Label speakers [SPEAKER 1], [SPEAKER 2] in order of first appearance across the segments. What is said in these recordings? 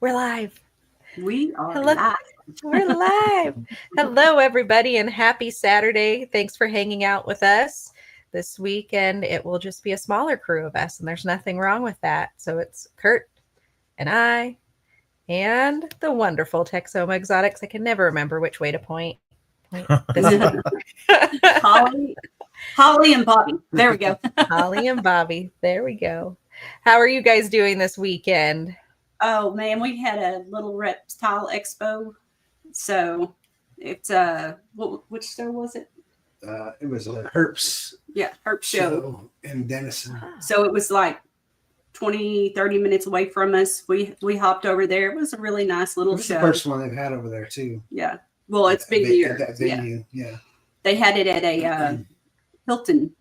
[SPEAKER 1] We're live.
[SPEAKER 2] We are
[SPEAKER 1] Hello.
[SPEAKER 2] live.
[SPEAKER 1] We're live. Hello, everybody, and happy Saturday. Thanks for hanging out with us this weekend. It will just be a smaller crew of us, and there's nothing wrong with that. So it's Kurt and I and the wonderful Texoma Exotics. I can never remember which way to point.
[SPEAKER 2] Holly and Bobby. There we go.
[SPEAKER 1] Holly and Bobby. There we go. How are you guys doing this weekend?
[SPEAKER 2] Oh man, we had a little reptile expo. So it's which show was it?
[SPEAKER 3] It was a herps.
[SPEAKER 2] Yeah, herp show
[SPEAKER 3] in Denison.
[SPEAKER 2] So it was like 20-30 minutes away from us. We hopped over there. It was a really nice little show.
[SPEAKER 3] The first one they've had over there too.
[SPEAKER 2] Yeah. Well, it's been years.
[SPEAKER 3] That venue, yeah.
[SPEAKER 2] They had it at a Hilton.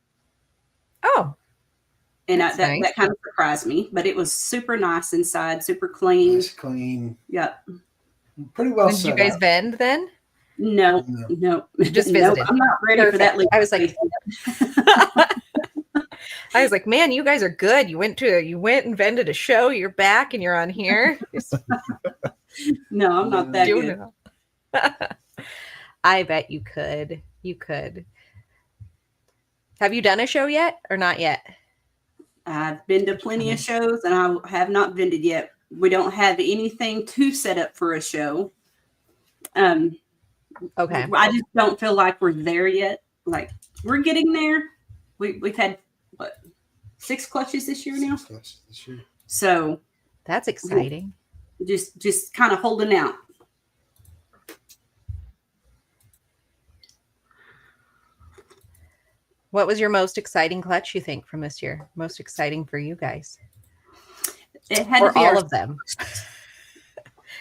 [SPEAKER 1] Oh.
[SPEAKER 2] And that kind of surprised me, but it was super nice inside, super clean.
[SPEAKER 3] Nice, clean.
[SPEAKER 2] Yep.
[SPEAKER 3] Pretty well.
[SPEAKER 1] Did you guys vend then?
[SPEAKER 2] No.
[SPEAKER 1] Just visited.
[SPEAKER 2] I'm not ready for that.
[SPEAKER 1] I was like, man, you guys are good. You went and vended a show. You're back and you're on here.
[SPEAKER 2] No, I'm not that good.
[SPEAKER 1] I bet you could. You could. Have you done a show yet or not yet?
[SPEAKER 2] I've been to plenty of shows and I have not vended yet. We don't have anything to set up for a show. Okay. I just don't feel like we're there yet. Like we're getting there. We've had 6 clutches this year now. 6 clutches this year. So
[SPEAKER 1] that's exciting.
[SPEAKER 2] Just kind of holding out.
[SPEAKER 1] What was your most exciting clutch, you think, from this year? Most exciting for you guys?
[SPEAKER 2] It had to be
[SPEAKER 1] all of them.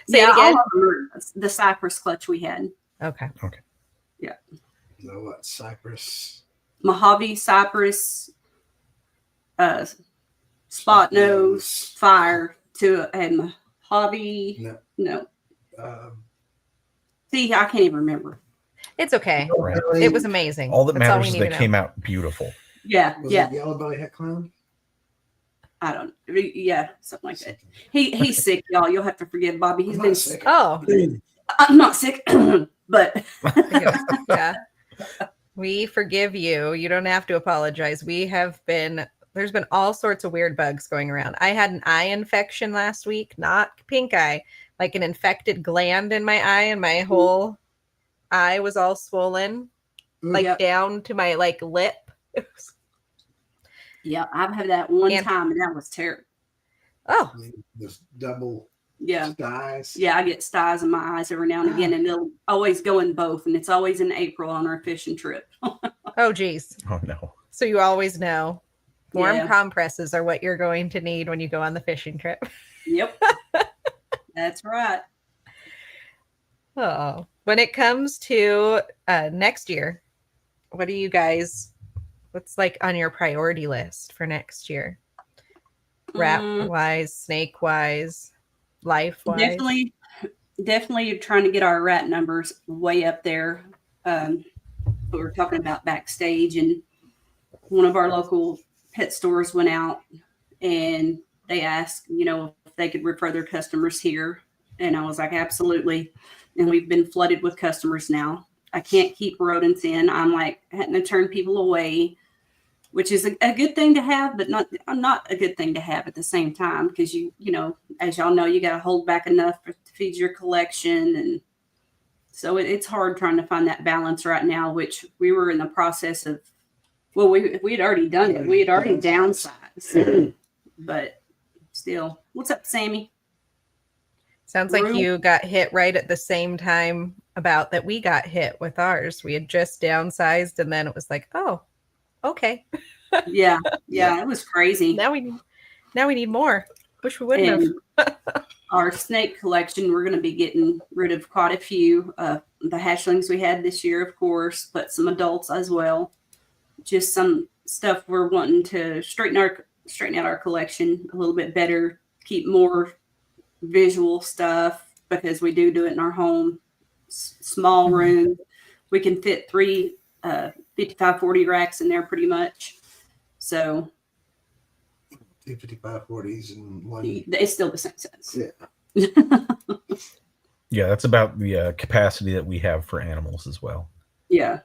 [SPEAKER 2] Say it again. All of them, the Cypress clutch we had.
[SPEAKER 1] Okay.
[SPEAKER 2] Yeah.
[SPEAKER 3] So what? Cypress.
[SPEAKER 2] Mojave, Cypress, spot nose, fire and Mojave. No. See, I can't even remember.
[SPEAKER 1] It's okay.
[SPEAKER 4] Right.
[SPEAKER 1] It was amazing.
[SPEAKER 4] All that matters is they came out beautiful.
[SPEAKER 2] Yeah.
[SPEAKER 3] Was it Yellow Belly Het Clown?
[SPEAKER 2] I don't. Yeah, something like that. He's sick, y'all. You'll have to forgive Bobby. He's been sick.
[SPEAKER 1] Oh,
[SPEAKER 2] I'm not sick, but
[SPEAKER 1] yeah. We forgive you. You don't have to apologize. There's been all sorts of weird bugs going around. I had an eye infection last week, not pink eye, like an infected gland in my eye, and my whole eye was all swollen, down to my lip.
[SPEAKER 2] Yeah, I've had that one time, and that was terrible.
[SPEAKER 1] Oh,
[SPEAKER 3] this double.
[SPEAKER 2] Yeah.
[SPEAKER 3] Styes.
[SPEAKER 2] Yeah, I get styes in my eyes every now and again, and they'll always go in both, and it's always in April on our fishing trip.
[SPEAKER 1] Oh, geez.
[SPEAKER 4] Oh, no.
[SPEAKER 1] So you always know. Warm compresses are what you're going to need when you go on the fishing trip.
[SPEAKER 2] Yep. That's right.
[SPEAKER 1] Oh, when it comes to next year, what do you guys, what's on your priority list for next year? Rat-wise, snake-wise, life-wise?
[SPEAKER 2] Definitely trying to get our rat numbers way up there. We were talking about backstage, and one of our local pet stores went out and they asked, if they could refer their customers here. And I was like, absolutely. And we've been flooded with customers now. I can't keep rodents in. I'm having to turn people away, which is a good thing to have, but not a good thing to have at the same time. Because as y'all know, you got to hold back enough to feed your collection. And so it's hard trying to find that balance right now, which we were in the process of. Well, we had already done it. We had already downsized, but still. What's up, Sammy?
[SPEAKER 1] Sounds like you got hit right at the same time about that we got hit with ours. We had just downsized, and then it was like, oh, okay.
[SPEAKER 2] Yeah, it was crazy.
[SPEAKER 1] Now we need more. Wish we wouldn't have.
[SPEAKER 2] Our snake collection, we're going to be getting rid of quite a few. The hatchlings we had this year, of course, but some adults as well. Just some stuff we're wanting to straighten out our collection a little bit better, keep more visual stuff, because we do it in our home. Small room. We can fit 3 55-40 racks in there pretty much. So
[SPEAKER 3] 2 55-40s and one.
[SPEAKER 2] It's still the same size.
[SPEAKER 3] Yeah.
[SPEAKER 4] Yeah, that's about the capacity that we have for animals as well.
[SPEAKER 2] Yeah.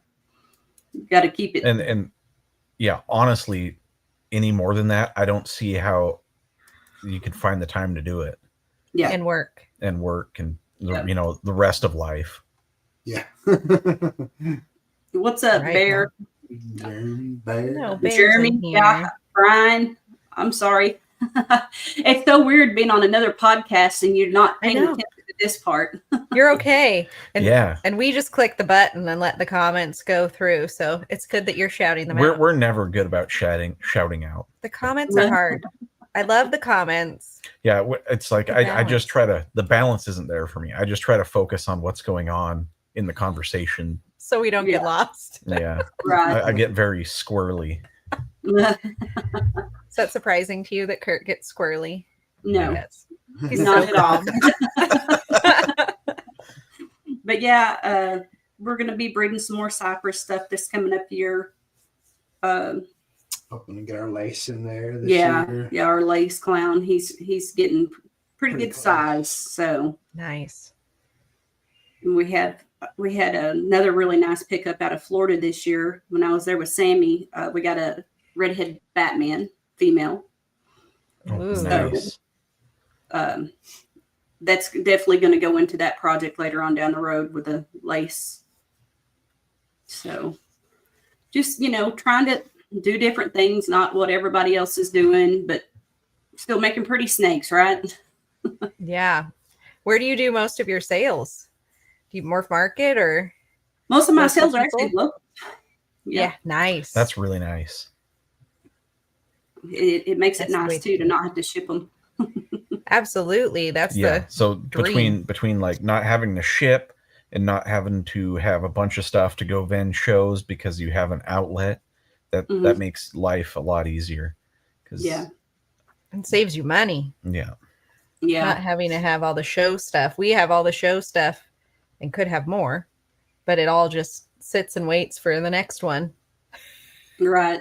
[SPEAKER 2] Got to keep it.
[SPEAKER 4] And yeah, honestly, any more than that, I don't see how you could find the time to do it.
[SPEAKER 2] Yeah.
[SPEAKER 1] And work.
[SPEAKER 4] And the rest of life.
[SPEAKER 3] Yeah.
[SPEAKER 2] What's up,
[SPEAKER 1] Right,
[SPEAKER 2] Bear?
[SPEAKER 3] Bear.
[SPEAKER 1] No, Bear's
[SPEAKER 2] Jeremy,
[SPEAKER 1] in here.
[SPEAKER 2] yeah, Brian. I'm sorry. It's so weird being on another podcast and you're not paying attention to this part.
[SPEAKER 1] You're okay. And,
[SPEAKER 4] Yeah.
[SPEAKER 1] And we just click the button and let the comments go through. So it's good that you're shouting them out.
[SPEAKER 4] We're never good about shouting out.
[SPEAKER 1] The comments are hard. I love the comments.
[SPEAKER 4] Yeah, it's like I just try to, the balance isn't there for me. I just try to focus on what's going on in the conversation.
[SPEAKER 1] So we don't get lost.
[SPEAKER 4] Yeah.
[SPEAKER 2] Right.
[SPEAKER 4] I get very squirrely.
[SPEAKER 1] Is that surprising to you that Kurt gets squirrely?
[SPEAKER 2] No.
[SPEAKER 1] Yes. He's
[SPEAKER 2] Not
[SPEAKER 1] so
[SPEAKER 2] at all.
[SPEAKER 1] calm.
[SPEAKER 2] But yeah, we're going to be breeding some more cypress stuff this coming up year.
[SPEAKER 3] Hoping to get our lace in there this
[SPEAKER 2] Yeah,
[SPEAKER 3] year.
[SPEAKER 2] yeah, our lace clown. He's getting pretty good
[SPEAKER 3] close.
[SPEAKER 2] size. So
[SPEAKER 1] Nice.
[SPEAKER 2] we had another really nice pickup out of Florida this year. When I was there with Sammy, we got a redhead Batman female.
[SPEAKER 1] Ooh.
[SPEAKER 4] Nice.
[SPEAKER 2] That's definitely going to go into that project later on down the road with the lace. So just, trying to do different things, not what everybody else is doing, but still making pretty snakes, right?
[SPEAKER 1] Yeah. Where do you do most of your sales? Do you morph market or?
[SPEAKER 2] Most of my
[SPEAKER 1] Local
[SPEAKER 2] sales are actually
[SPEAKER 1] people?
[SPEAKER 2] local.
[SPEAKER 1] Yeah. Nice.
[SPEAKER 4] That's really nice.
[SPEAKER 2] It makes it
[SPEAKER 1] That's the way
[SPEAKER 2] nice
[SPEAKER 1] to
[SPEAKER 2] too to
[SPEAKER 1] do it.
[SPEAKER 2] not have to ship them.
[SPEAKER 1] Absolutely. That's
[SPEAKER 4] Yeah. So
[SPEAKER 1] dream.
[SPEAKER 4] between like not having to ship and not having to have a bunch of stuff to go vend shows because you have an outlet, that makes life a lot easier.
[SPEAKER 2] Yeah.
[SPEAKER 1] And saves you money.
[SPEAKER 4] Yeah.
[SPEAKER 2] Yeah.
[SPEAKER 1] Not having to have all the show stuff. We have all the show stuff and could have more, but it all just sits and waits for the next one.
[SPEAKER 2] Right.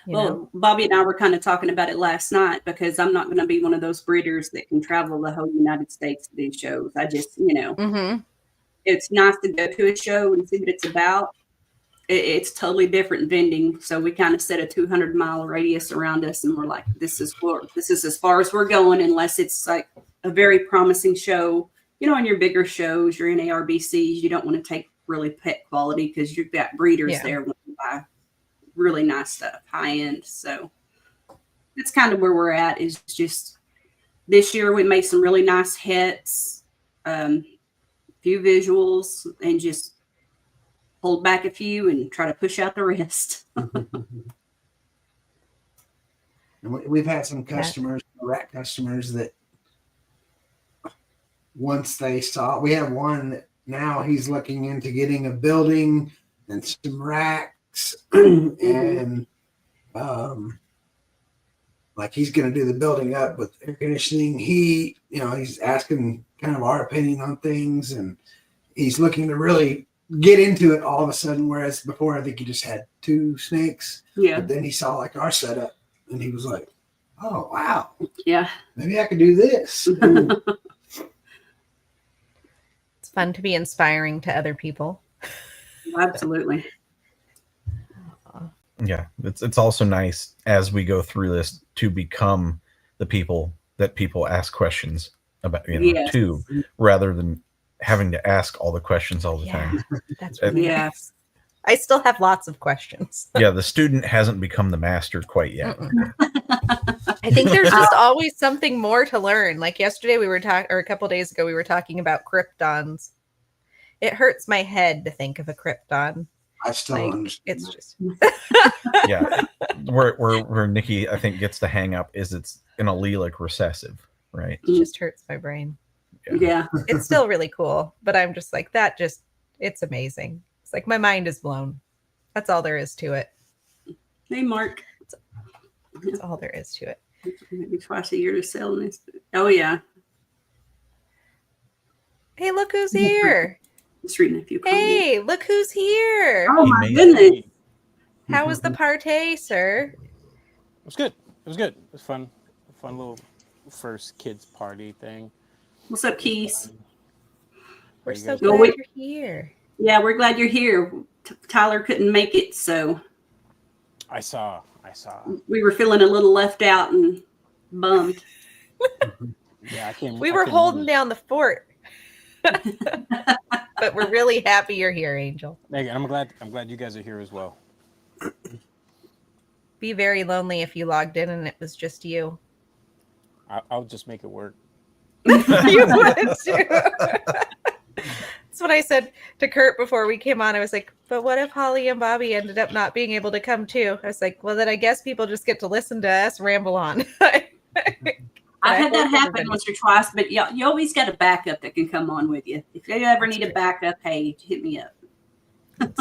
[SPEAKER 1] You know?
[SPEAKER 2] Bobby and I were kind of talking about it last night because I'm not going to be one of those breeders that can travel the whole United States to these shows. I just,
[SPEAKER 1] Mm-hmm.
[SPEAKER 2] it's nice to go to a show and see what it's about. It's totally different vending. So we kind of set a 200-mile radius around us, and we're like, this is as far as we're going, unless it's like a very promising show. In your bigger shows, you're in ARBCs, you don't want to take really pet quality because you've got breeders there when you buy really nice stuff, high end. So that's kind of where we're at. Is just this year we made some really nice hits, few visuals, and just hold back a few and try to push out the rest.
[SPEAKER 3] And we've had some customers, rat customers, that once they saw, we have one that now he's looking into getting a building and some racks and like he's going to do the building up with air conditioning, heat, he's asking kind of our opinion on things, and he's looking to really get into it all of a sudden, whereas before I think he just had 2 snakes.
[SPEAKER 2] Yeah.
[SPEAKER 3] But then he saw like our setup and he was like, oh wow,
[SPEAKER 2] Yeah.
[SPEAKER 3] maybe I could do this.
[SPEAKER 1] It's fun to be inspiring to other people.
[SPEAKER 2] Absolutely.
[SPEAKER 4] Yeah. It's also nice as we go through this to become the people that people ask questions about, to, rather than having to ask all the questions all the time.
[SPEAKER 1] That's really
[SPEAKER 2] Yeah.
[SPEAKER 1] nice. I still have lots of questions.
[SPEAKER 4] Yeah, the student hasn't become the master quite yet.
[SPEAKER 1] I think there's just always something more to learn. Like yesterday we were talking, or a couple days ago we were talking about kryptons. It hurts my head to think of a krypton.
[SPEAKER 3] I still don't understand.
[SPEAKER 1] It's just
[SPEAKER 4] Yeah. Where Nikki, I think, gets the hang up is it's an allelic recessive, right?
[SPEAKER 1] it just hurts my brain.
[SPEAKER 2] Yeah.
[SPEAKER 1] It's still really cool, but I'm just like it's amazing. It's like my mind is blown. That's all there is to it.
[SPEAKER 2] Hey, Mark.
[SPEAKER 1] That's all there is to it.
[SPEAKER 2] Maybe twice a year to sell this. Oh, yeah.
[SPEAKER 1] Hey, look who's here.
[SPEAKER 2] Just reading a few comments.
[SPEAKER 1] Hey, look who's here.
[SPEAKER 2] Oh,
[SPEAKER 4] He
[SPEAKER 2] my
[SPEAKER 4] made
[SPEAKER 2] goodness.
[SPEAKER 1] How was the party, sir?
[SPEAKER 5] It was good. It was good. It was fun. A fun little first kids party thing.
[SPEAKER 2] What's up, Keys?
[SPEAKER 1] We're so
[SPEAKER 2] go?
[SPEAKER 1] glad you're here.
[SPEAKER 2] Yeah, we're glad you're here. Tyler couldn't make it, so
[SPEAKER 5] I saw.
[SPEAKER 2] we were feeling a little left out and bummed.
[SPEAKER 5] Yeah, I came.
[SPEAKER 1] We
[SPEAKER 5] I
[SPEAKER 1] were
[SPEAKER 5] came
[SPEAKER 1] holding
[SPEAKER 5] on.
[SPEAKER 1] down the fort. But we're really happy you're here, Angel.
[SPEAKER 5] Megan, I'm glad you guys are here as well.
[SPEAKER 1] Be very lonely if you logged in and it was just you.
[SPEAKER 5] I'll just make it work.
[SPEAKER 1] You would too. That's what I said to Kurt before we came on. I was like, but what if Holly and Bobby ended up not being able to come too? I was like, well, then I guess people just get to listen to us ramble on.
[SPEAKER 2] I've had that happen once or twice, but you always got a backup that can come on with you. If you ever need a backup, hey, hit me up.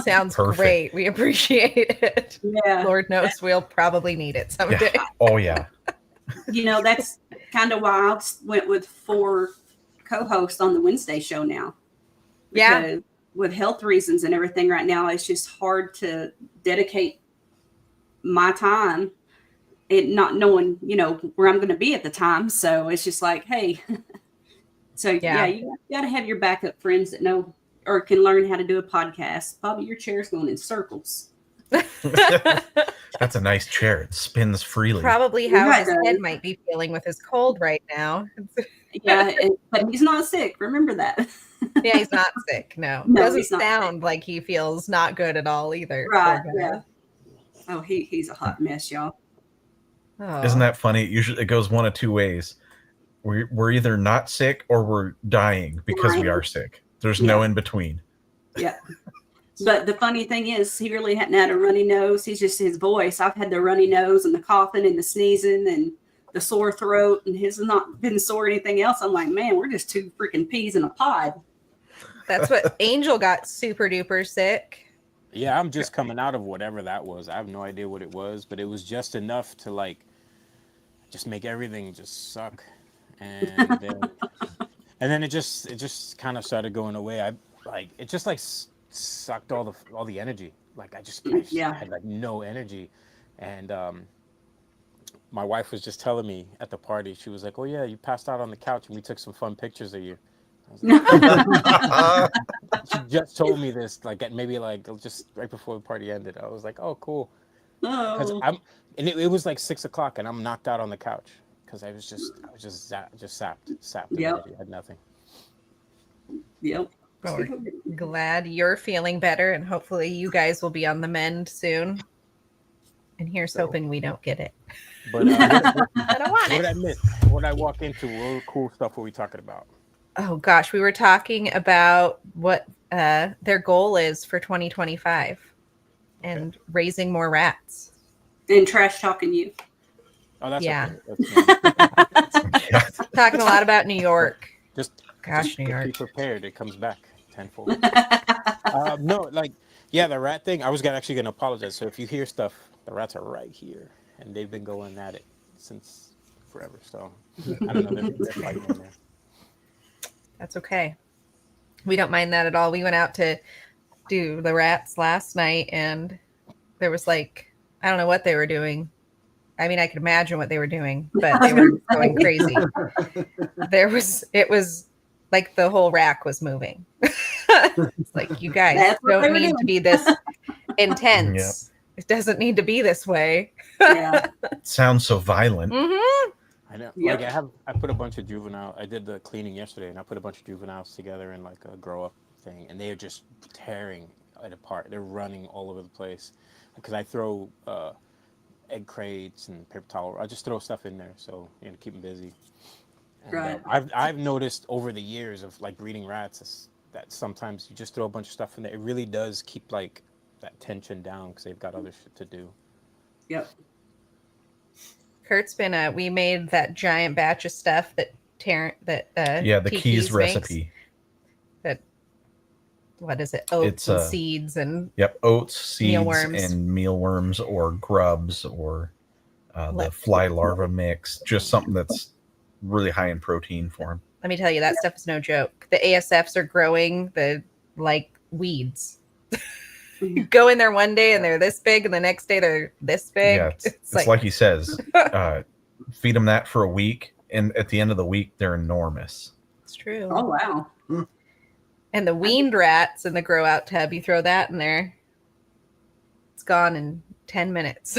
[SPEAKER 1] Sounds
[SPEAKER 4] Perfect.
[SPEAKER 1] great. We appreciate it.
[SPEAKER 2] Yeah.
[SPEAKER 1] Lord knows we'll probably need it someday.
[SPEAKER 4] Yeah. Oh yeah.
[SPEAKER 2] That's kind of why I went with 4 co-hosts on the Wednesday show now.
[SPEAKER 1] Yeah.
[SPEAKER 2] Because with health reasons and everything right now, it's just hard to dedicate my time and not knowing, where I'm going to be at the time. So it's just like, hey, so yeah, you got to have your backup friends that know or can learn how to do a podcast. Bobby, your chair's going in circles.
[SPEAKER 4] That's a nice chair. It spins freely.
[SPEAKER 1] Probably how
[SPEAKER 2] Right.
[SPEAKER 1] his head might be feeling with his cold right now.
[SPEAKER 2] Yeah, but he's not sick. Remember that.
[SPEAKER 1] Yeah, he's not sick. No,
[SPEAKER 2] No,
[SPEAKER 1] doesn't
[SPEAKER 2] he's not
[SPEAKER 1] sound like he feels not good at all either.
[SPEAKER 2] Right.
[SPEAKER 1] Poor guy.
[SPEAKER 2] Yeah. Oh, he's a hot mess, y'all.
[SPEAKER 1] Oh.
[SPEAKER 4] Isn't that funny? Usually it goes one of two ways. We're either not sick or we're dying because we are sick. There's no in between.
[SPEAKER 2] Yeah. But the funny thing is, he really hadn't had a runny nose. He's just his voice. I've had the runny nose and the coughing and the sneezing and the sore throat, and his has not been sore or anything else. I'm like, man, we're just 2 freaking peas in a pod.
[SPEAKER 1] That's what Angel got super duper sick.
[SPEAKER 5] Yeah, I'm just coming out of whatever that was. I have no idea what it was, but it was just enough to just make everything just suck. And then it just kind of started going away. It just sucked all the energy. I had no energy. And my wife was just telling me at the party, she was like, "Oh yeah, you passed out on the couch and we took some fun pictures of you." I was like, she just told me this maybe just right before the party ended. I was like, "Oh, cool." Because it was like 6 o'clock and I'm knocked out on the couch because I was just sapped.
[SPEAKER 2] Yep.
[SPEAKER 5] I had nothing.
[SPEAKER 2] Yep.
[SPEAKER 1] Well, we're glad you're feeling better, and hopefully you guys will be on the mend soon. And here's hoping we don't get it.
[SPEAKER 5] But
[SPEAKER 1] I don't want
[SPEAKER 5] what did
[SPEAKER 1] it.
[SPEAKER 5] I miss? What did I walk into? What cool stuff were we talking about?
[SPEAKER 1] Oh gosh, we were talking about what their goal is for 2025 and raising more rats.
[SPEAKER 2] And trash talking you.
[SPEAKER 5] Oh, that's
[SPEAKER 1] Yeah.
[SPEAKER 5] okay. That's
[SPEAKER 1] Talking a lot about New York.
[SPEAKER 5] just
[SPEAKER 1] Gosh, New
[SPEAKER 5] be
[SPEAKER 1] York.
[SPEAKER 5] prepared. It comes back tenfold. No, the rat thing. I was actually gonna apologize. So if you hear stuff, the rats are right here, and they've been going at it since forever. So I don't know. They're fighting in there.
[SPEAKER 1] That's okay. We don't mind that at all. We went out to do the rats last night, and there was I don't know what they were doing. I mean, I could imagine what they were doing, but they were going crazy. It was like the whole rack was moving. It's like, you guys
[SPEAKER 2] That's what they
[SPEAKER 1] don't
[SPEAKER 2] were
[SPEAKER 1] need
[SPEAKER 2] doing.
[SPEAKER 1] to be this intense. It doesn't need to be this way.
[SPEAKER 2] Yeah.
[SPEAKER 4] It sounds so violent.
[SPEAKER 1] Mm-hmm.
[SPEAKER 5] I know.
[SPEAKER 2] Yep.
[SPEAKER 5] I put a bunch of juvenile. I did the cleaning yesterday, and I put a bunch of juveniles together in a grow up thing, and they are just tearing it apart. They're running all over the place because I throw egg crates and paper towel. I just throw stuff in there, so keep them busy. And,
[SPEAKER 2] Right.
[SPEAKER 5] I've noticed over the years of breeding rats that sometimes you just throw a bunch of stuff in there. It really does keep that tension down because they've got other shit to do.
[SPEAKER 2] Yep.
[SPEAKER 1] Kurt's been we made that giant batch of stuff that
[SPEAKER 4] The Keys
[SPEAKER 1] makes.
[SPEAKER 4] recipe.
[SPEAKER 1] What is it? Oats and seeds and
[SPEAKER 4] Yep, oats, seeds,
[SPEAKER 1] mealworms.
[SPEAKER 4] and mealworms or grubs or the fly larva mix. Just something that's really high in protein for them.
[SPEAKER 1] let me tell you, that stuff is no joke. The ASFs are growing like weeds. You go in there one day and they're this big, and the next day they're this big.
[SPEAKER 4] Yeah, it's like he says, feed them that for a week, and at the end of the week they're enormous.
[SPEAKER 1] It's true.
[SPEAKER 2] Oh wow.
[SPEAKER 1] And the weaned rats in the grow out tub, you throw that in there, it's gone in 10 minutes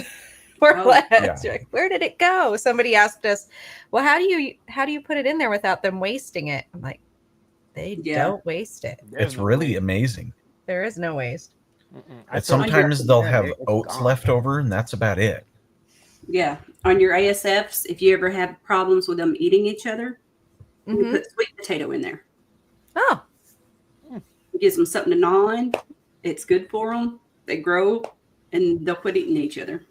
[SPEAKER 1] or less.
[SPEAKER 4] Yeah.
[SPEAKER 1] You're like, where did it go? Somebody asked us, well, how do you put it in there without them wasting it? I'm like, they don't waste it.
[SPEAKER 4] It's really amazing.
[SPEAKER 1] There is no waste.
[SPEAKER 4] And sometimes they'll have
[SPEAKER 5] it's
[SPEAKER 4] oats
[SPEAKER 5] gone.
[SPEAKER 4] left over, and that's about it.
[SPEAKER 2] Yeah. On your ASFs, if you ever have problems with them eating each other, you put sweet potato in there.
[SPEAKER 1] Oh,
[SPEAKER 2] It gives them something to gnaw on. It's good for them. They grow, and they'll quit eating each other.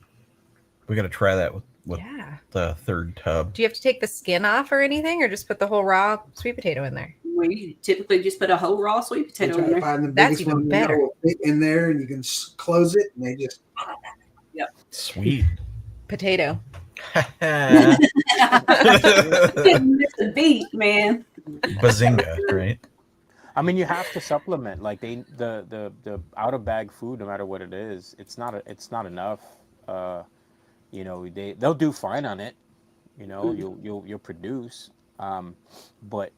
[SPEAKER 4] We got to try that with
[SPEAKER 1] yeah.
[SPEAKER 4] the third tub.
[SPEAKER 1] Do you have to take the skin off or anything, or just put the whole raw sweet potato in there?
[SPEAKER 2] We typically just put a whole raw sweet potato in there.
[SPEAKER 3] Find the
[SPEAKER 1] That's
[SPEAKER 3] biggest
[SPEAKER 1] even
[SPEAKER 3] one
[SPEAKER 1] better.
[SPEAKER 3] will fit in there, and you can close it, and they just.
[SPEAKER 4] Sweet.
[SPEAKER 1] Potato.
[SPEAKER 2] Didn't miss a beat, man.
[SPEAKER 4] Bazinga, right?
[SPEAKER 5] I mean, you have to supplement. Like the out of bag food, no matter what it is, it's not enough. You know, they'll do fine on it. You know, you'll produce, but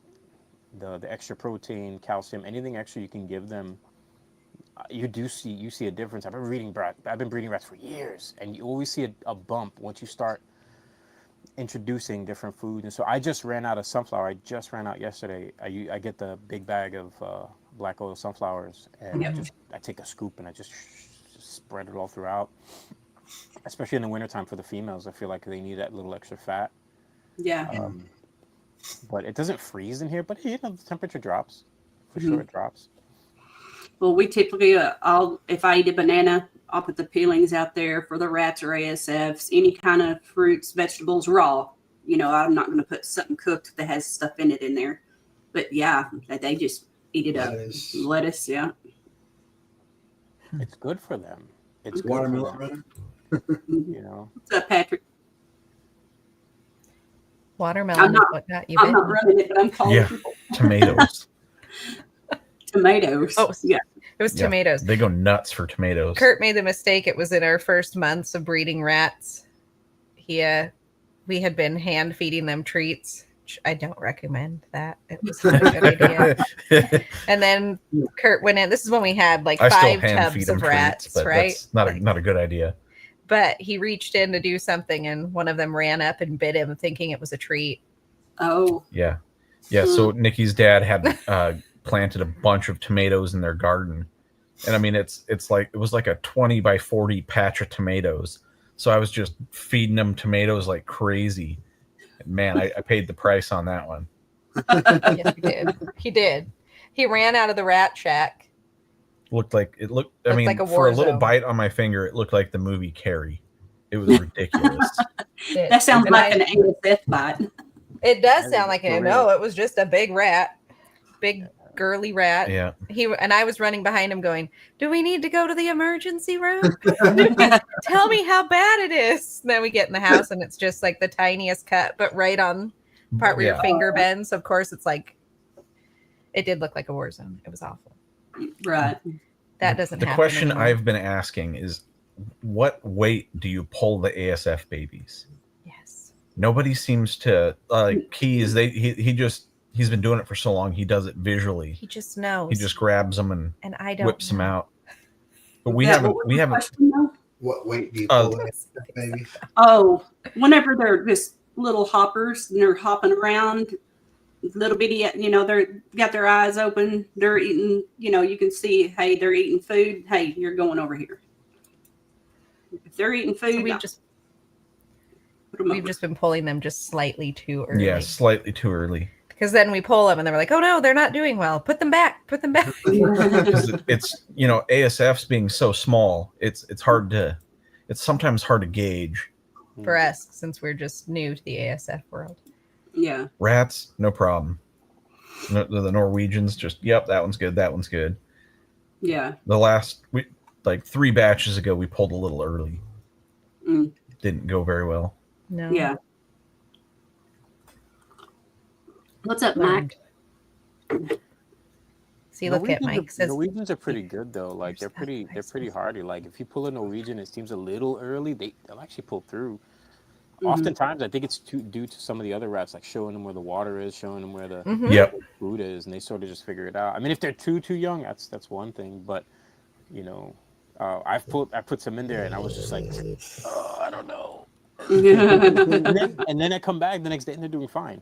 [SPEAKER 5] the extra protein, calcium, anything extra you can give them, you see a difference. I've been breeding rats for years, and you always see a bump once you start introducing different foods. And so I just ran out of sunflower. I just ran out yesterday. I get the big bag of black oil sunflowers, and I take a scoop and I just spread it all throughout. Especially in the wintertime for the females, I feel like they need that little extra fat.
[SPEAKER 2] Yeah.
[SPEAKER 5] But it doesn't freeze in here. But you know, the temperature drops. For sure, it drops.
[SPEAKER 2] Well, we typically, if I eat a banana, I'll put the peelings out there for the rats or ASFs, any kind of fruits, vegetables, raw. You know, I'm not going to put something cooked that has stuff in it in there. But yeah, they just eat it up. Lettuce, yeah.
[SPEAKER 5] It's good for them. It's good
[SPEAKER 3] Watermelon
[SPEAKER 5] for them. You know.
[SPEAKER 2] What's up, Patrick?
[SPEAKER 1] Watermelon is what got you
[SPEAKER 2] I'm
[SPEAKER 1] bitten.
[SPEAKER 2] not running it, but I'm calling people.
[SPEAKER 4] Tomatoes.
[SPEAKER 2] Tomatoes.
[SPEAKER 1] Oh,
[SPEAKER 2] yeah.
[SPEAKER 1] It was tomatoes.
[SPEAKER 4] They go nuts for tomatoes.
[SPEAKER 1] Kurt made the mistake. It was in our first months of breeding rats. We had been hand feeding them treats. Which I don't recommend that. It was not a good idea. And then Kurt went in. This is when we had like
[SPEAKER 4] I still
[SPEAKER 1] 5
[SPEAKER 4] hand feed
[SPEAKER 1] tubs
[SPEAKER 4] them
[SPEAKER 1] of rats,
[SPEAKER 4] treats, but
[SPEAKER 1] right?
[SPEAKER 4] that's not a good idea.
[SPEAKER 1] But he reached in to do something, and one of them ran up and bit him, thinking it was a treat.
[SPEAKER 2] Oh.
[SPEAKER 4] Yeah. So Nikki's dad had planted a bunch of tomatoes in their garden, and I mean it was like a 20 by 40 patch of tomatoes. So I was just feeding them tomatoes like crazy. And man, I paid the price on that one.
[SPEAKER 1] Yes, he did. He did. He ran out of the rat shack.
[SPEAKER 4] I mean,
[SPEAKER 1] like a
[SPEAKER 4] for
[SPEAKER 1] war
[SPEAKER 4] a little
[SPEAKER 1] zone.
[SPEAKER 4] bite on my finger, it looked like the movie Carrie. It was ridiculous.
[SPEAKER 2] That sounds like an ASF bite.
[SPEAKER 1] It does sound like
[SPEAKER 5] For
[SPEAKER 1] it.
[SPEAKER 5] real.
[SPEAKER 1] No, it was just a big rat. Big girly rat.
[SPEAKER 4] Yeah.
[SPEAKER 1] And I was running behind him going, do we need to go to the emergency room? Tell me how bad it is. And then we get in the house and it's just like the tiniest cut, but right on part where your finger bends. Of course, it's like, it did look like a war zone. It was awful.
[SPEAKER 2] Right.
[SPEAKER 1] That doesn't
[SPEAKER 4] The
[SPEAKER 1] happen
[SPEAKER 4] question
[SPEAKER 1] anymore.
[SPEAKER 4] I've been asking is, what weight do you pull the ASF babies?
[SPEAKER 1] Yes.
[SPEAKER 4] Nobody seems to he's been doing it for so long. He does it visually.
[SPEAKER 1] He just knows.
[SPEAKER 4] He just grabs them and
[SPEAKER 1] I don't
[SPEAKER 4] whips them
[SPEAKER 1] know.
[SPEAKER 4] out. But we
[SPEAKER 2] What
[SPEAKER 4] haven't.
[SPEAKER 2] was the question, though?
[SPEAKER 3] What weight do you pull in, baby?
[SPEAKER 2] Oh, whenever they're just little hoppers and they're hopping around, little bitty, you know, they're got their eyes open, they're eating, you know, you can see, hey, they're eating food. Hey, you're going over here. If they're eating food,
[SPEAKER 1] So
[SPEAKER 2] put 'em
[SPEAKER 1] we've
[SPEAKER 2] over.
[SPEAKER 1] just been pulling them just slightly too early.
[SPEAKER 4] Yeah, slightly too early.
[SPEAKER 1] Because then we pull them and they're like, oh no, they're not doing well. Put them back. Put them back.
[SPEAKER 4] 'Cause it's ASFs being so small. It's sometimes hard to gauge.
[SPEAKER 1] For us, since we're just new to the ASF world.
[SPEAKER 2] Yeah.
[SPEAKER 4] Rats, no problem. The Norwegians, that one's good. That one's good.
[SPEAKER 2] Yeah.
[SPEAKER 4] The last 3 batches ago, we pulled a little early. Didn't go very well.
[SPEAKER 1] No.
[SPEAKER 2] Yeah. What's up, Mike?
[SPEAKER 1] See, look at Mike. Says,
[SPEAKER 5] Norwegians are pretty good though. Like they're pretty hardy. Like if you pull a Norwegian, it seems a little early. They'll actually pull through. Oftentimes, I think it's due to some of the other rats, like showing them where the water is, showing them where the
[SPEAKER 4] Yep.
[SPEAKER 5] food is, and they sort of just figure it out. I mean, if they're too young, that's one thing. But you know, I put some in there, and I was just like, oh, I don't know. and then I come back the next day, and they're doing fine.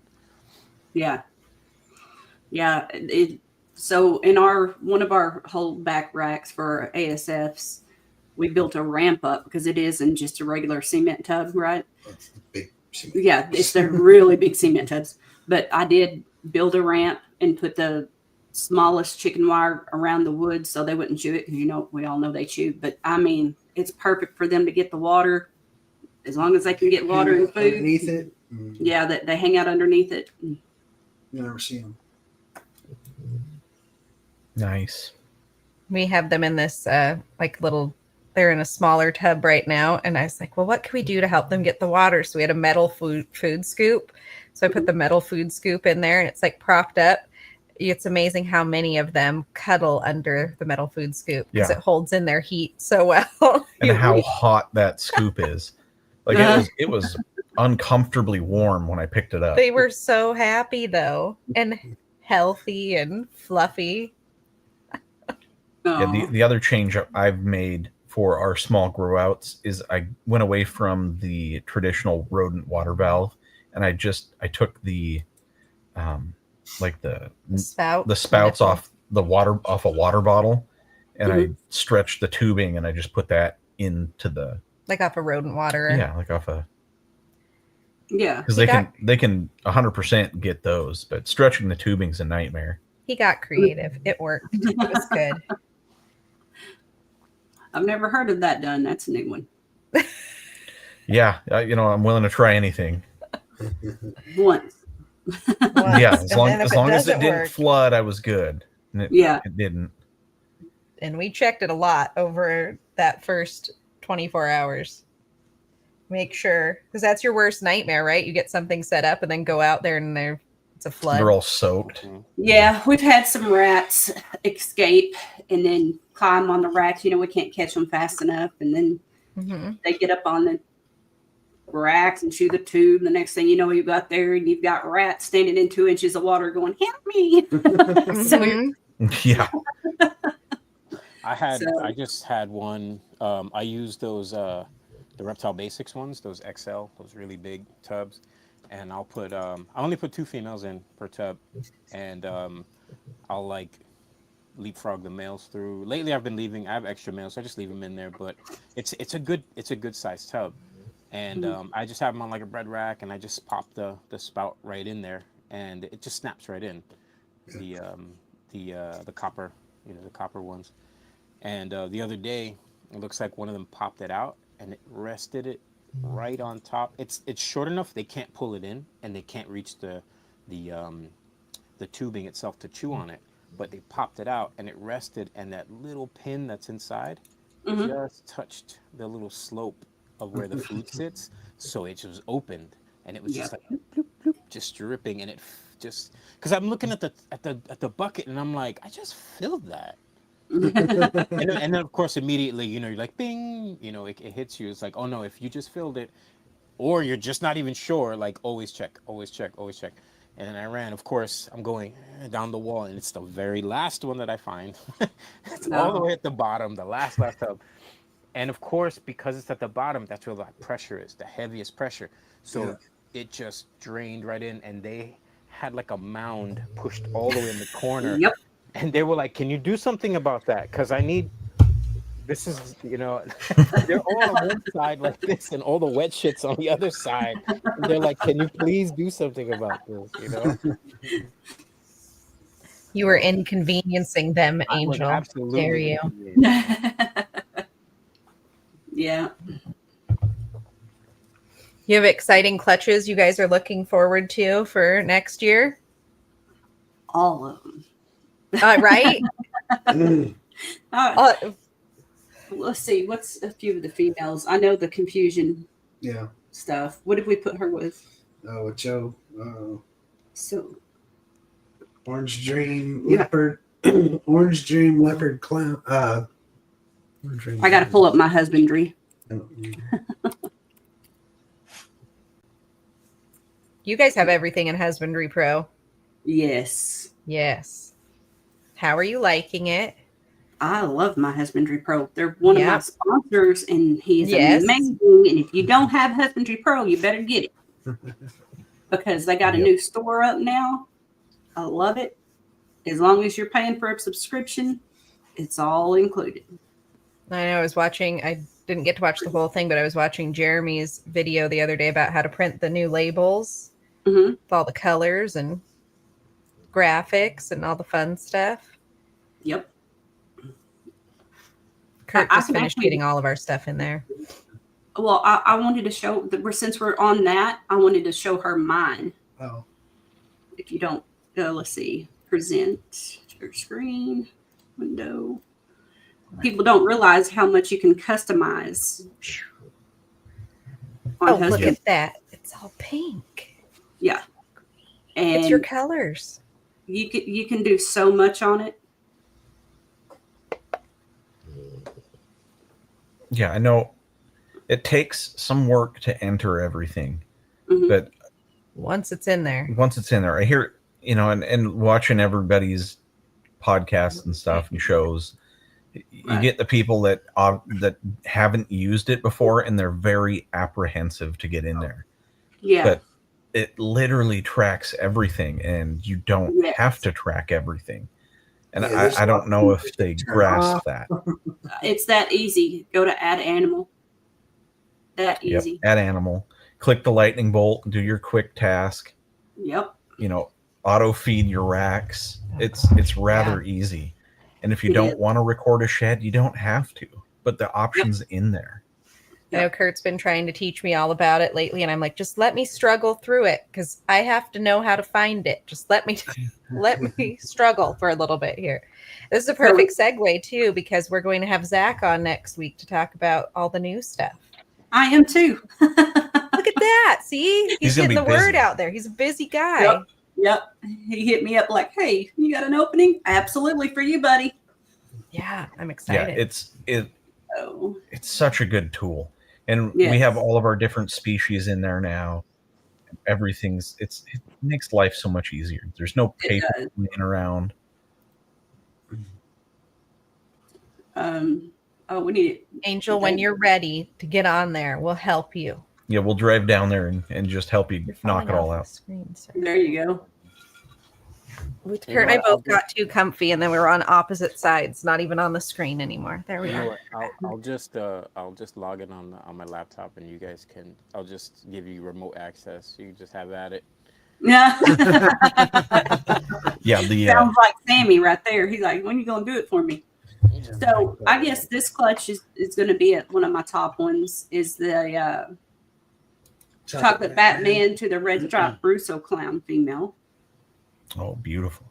[SPEAKER 2] Yeah. So in one of our holdback racks for ASFs, we built a ramp up because it isn't just a regular cement tub, right?
[SPEAKER 3] It's big cement.
[SPEAKER 2] Yeah, it's the really big cement tubs. But I did build a ramp and put the smallest chicken wire around the wood so they wouldn't chew it, because we all know they chew. But I mean, it's perfect for them to get the water, as long as they can get water and food
[SPEAKER 3] underneath it.
[SPEAKER 2] Yeah, that they hang out underneath it.
[SPEAKER 3] You never see them.
[SPEAKER 4] Nice.
[SPEAKER 1] We have them in this they're in a smaller tub right now, and I was like, well, what can we do to help them get the water? So we had a metal food scoop. So I put the metal food scoop in there, and it's like propped up. It's amazing how many of them cuddle under the metal food scoop because it holds in their heat so well.
[SPEAKER 4] And how hot that scoop is. Like it was uncomfortably warm when I picked it up.
[SPEAKER 1] They were so happy though, and healthy and fluffy.
[SPEAKER 4] Yeah, the other change I've made for our small grow outs is I went away from the traditional rodent water valve, and I took the spouts off a water bottle, and I stretched the tubing, and I just put that into the
[SPEAKER 1] off a rodent water.
[SPEAKER 4] Yeah, off a because they can 100% get those, but stretching the tubing's a nightmare.
[SPEAKER 1] He got creative. It worked. It was good.
[SPEAKER 2] I've never heard of that done. That's a new one.
[SPEAKER 4] Yeah, I'm willing to try anything.
[SPEAKER 2] Once.
[SPEAKER 4] Yeah, as long as it didn't flood, I was good. And it didn't.
[SPEAKER 1] And we checked it a lot over that first 24 hours. Make sure, because that's your worst nightmare, right? You get something set up and then go out there and it's a flood.
[SPEAKER 4] They're all soaked.
[SPEAKER 2] Yeah, we've had some rats escape and then climb on the racks. We can't catch them fast enough, and then they get up on the racks and chew the tube. The next thing you know, you got there and you've got rats standing in 2 inches of water going, "Help me!"
[SPEAKER 4] Yeah.
[SPEAKER 5] I just had one. I used those the Reptile Basics ones, those XL, those really big tubs, and I'll put I only put 2 females in per tub, and I'll leapfrog the males through. Lately, I have extra males, so I just leave them in there. But it's a good sized tub, and I just have them on a bread rack, and I just pop the spout right in there, and it just snaps right in. The copper, the copper ones. And the other day, it looks like one of them popped it out, and it rested it right on top. It's short enough they can't pull it in, and they can't reach the tubing itself to chew on it. But they popped it out, and it rested, and that little pin that's inside just touched the little slope of where the food sits, so it was opened, and it was just like bloop, bloop, bloop, just dripping, and it just because I'm looking at the bucket, and I'm like, I just filled that. and then of course immediately you're like bing, it hits you. It's like, oh no, if you just filled it, or you're just not even sure, always check. And then I ran, of course I'm going down the wall, and it's the very last one that I find. It's all the way at the bottom, the last tub. And of course, because it's at the bottom, that's where the pressure is, the heaviest pressure, so it just drained right in, and they had a mound pushed all the way in the corner.
[SPEAKER 2] Yep.
[SPEAKER 5] And they were like, can you do something about that? Because this is, they're all on one side like this, and all the wet shit's on the other side. And they're like, can you please do something about this,
[SPEAKER 1] You were inconveniencing them, Angel.
[SPEAKER 5] Absolutely.
[SPEAKER 1] Dare you.
[SPEAKER 2] Yeah.
[SPEAKER 1] You have exciting clutches you guys are looking forward to for next year?
[SPEAKER 2] All of them.
[SPEAKER 1] Right?
[SPEAKER 2] Let's see. What's a few of the females? I know the confusion stuff. What did we put her with?
[SPEAKER 3] Oh, Joe.
[SPEAKER 2] So
[SPEAKER 3] Orange Dream Leopard. Orange Dream Leopard Clown. I
[SPEAKER 2] got to pull up my husbandry.
[SPEAKER 1] You guys have everything in Husbandry Pro.
[SPEAKER 2] Yes.
[SPEAKER 1] Yes. How are you liking it?
[SPEAKER 2] I love my Husbandry Pro. They're one of my
[SPEAKER 1] Yep.
[SPEAKER 2] sponsors, and he's
[SPEAKER 1] Yes.
[SPEAKER 2] amazing. And if you don't have Husbandry Pro, you better get it because they got a
[SPEAKER 4] Yep.
[SPEAKER 2] new store up now. I love it. As long as you're paying for a subscription, it's all included.
[SPEAKER 1] I know I was watching, I didn't get to watch the whole thing, but I was watching Jeremy's video the other day about how to print the new labels
[SPEAKER 2] Mm-hmm.
[SPEAKER 1] with all the colors and graphics and all the fun stuff.
[SPEAKER 2] Yep.
[SPEAKER 1] Kurt
[SPEAKER 2] I
[SPEAKER 1] just
[SPEAKER 2] can
[SPEAKER 1] finished
[SPEAKER 2] actually-
[SPEAKER 1] getting all of our stuff in there.
[SPEAKER 2] Well, I wanted to show that since we're on that, I wanted to show her mine.
[SPEAKER 3] Oh,
[SPEAKER 2] If you don't, let's see, present, share screen, window. People don't realize how much you can customize. On
[SPEAKER 1] Oh, look
[SPEAKER 2] Husband.
[SPEAKER 1] at that. It's all pink.
[SPEAKER 2] Yeah. And
[SPEAKER 1] It's your colors.
[SPEAKER 2] you can do so much on it.
[SPEAKER 4] Yeah, I know it takes some work to enter everything,
[SPEAKER 2] Mhm.
[SPEAKER 4] but
[SPEAKER 1] Once it's in there.
[SPEAKER 4] once it's in there, I hear, and watching everybody's podcasts and stuff and shows, you
[SPEAKER 2] Right.
[SPEAKER 4] get the people that haven't used it before, and they're very apprehensive to get in there.
[SPEAKER 2] Yeah.
[SPEAKER 4] But it literally tracks everything, and you don't
[SPEAKER 2] Yes.
[SPEAKER 4] have to track everything. And
[SPEAKER 3] Yeah, there's
[SPEAKER 4] I
[SPEAKER 3] a lot
[SPEAKER 4] don't know if
[SPEAKER 3] of
[SPEAKER 4] they
[SPEAKER 3] things.
[SPEAKER 4] grasp that.
[SPEAKER 2] It's that easy. Go to add animal. That
[SPEAKER 4] Yep.
[SPEAKER 2] easy.
[SPEAKER 4] Add animal, click the lightning bolt, do your quick task.
[SPEAKER 2] Yep.
[SPEAKER 4] Auto feed your racks. It's rather easy. And if you
[SPEAKER 2] It
[SPEAKER 4] don't
[SPEAKER 2] is.
[SPEAKER 4] want to record a shed, you don't have to. But the option's in there.
[SPEAKER 1] I know Kurt's been trying to teach me all about it lately, and I'm like, just let me struggle through it because I have to know how to find it. Just let me struggle for a little bit here. This is a perfect segue too, because we're going to have Zach on next week to talk about all the new stuff.
[SPEAKER 2] I am too.
[SPEAKER 1] Look at that. See,
[SPEAKER 4] He's gonna
[SPEAKER 1] getting the
[SPEAKER 4] be
[SPEAKER 1] word
[SPEAKER 4] busy.
[SPEAKER 1] out there. He's a busy guy.
[SPEAKER 2] Yep. Yep. He hit me up like, "Hey, you got an opening? Absolutely for you, buddy."
[SPEAKER 1] Yeah, I'm
[SPEAKER 4] Yeah,
[SPEAKER 1] excited.
[SPEAKER 2] Oh.
[SPEAKER 4] it's such a good tool. And
[SPEAKER 2] Yes.
[SPEAKER 4] we have all of our different species in there now. Everything's it makes life so much easier. There's no
[SPEAKER 2] It
[SPEAKER 4] paper
[SPEAKER 2] does.
[SPEAKER 4] laying around.
[SPEAKER 2] We need it.
[SPEAKER 1] Angel, when you're ready to get on there, we'll help you.
[SPEAKER 4] Yeah, we'll drive down there and just help you
[SPEAKER 1] You're
[SPEAKER 4] knock
[SPEAKER 1] falling
[SPEAKER 4] it all
[SPEAKER 1] off
[SPEAKER 4] out.
[SPEAKER 1] the screen, sir.
[SPEAKER 2] There you go.
[SPEAKER 1] Kurt
[SPEAKER 5] You know
[SPEAKER 1] and I
[SPEAKER 5] what,
[SPEAKER 1] both got too comfy, and then we were on opposite sides, not even on the screen anymore. There we
[SPEAKER 5] You know
[SPEAKER 1] are.
[SPEAKER 5] what? I'll just log in on my laptop, and you guys can. I'll just give you remote access. You can just have at it.
[SPEAKER 2] Yeah.
[SPEAKER 4] Yeah, the
[SPEAKER 2] Sounds like Sammy right there. He's like, "When you gonna do it for me?" So I guess this clutch is going to be one of my top ones. Is the chocolate Batman to the red stripe Brusso clown female,
[SPEAKER 4] oh, beautiful.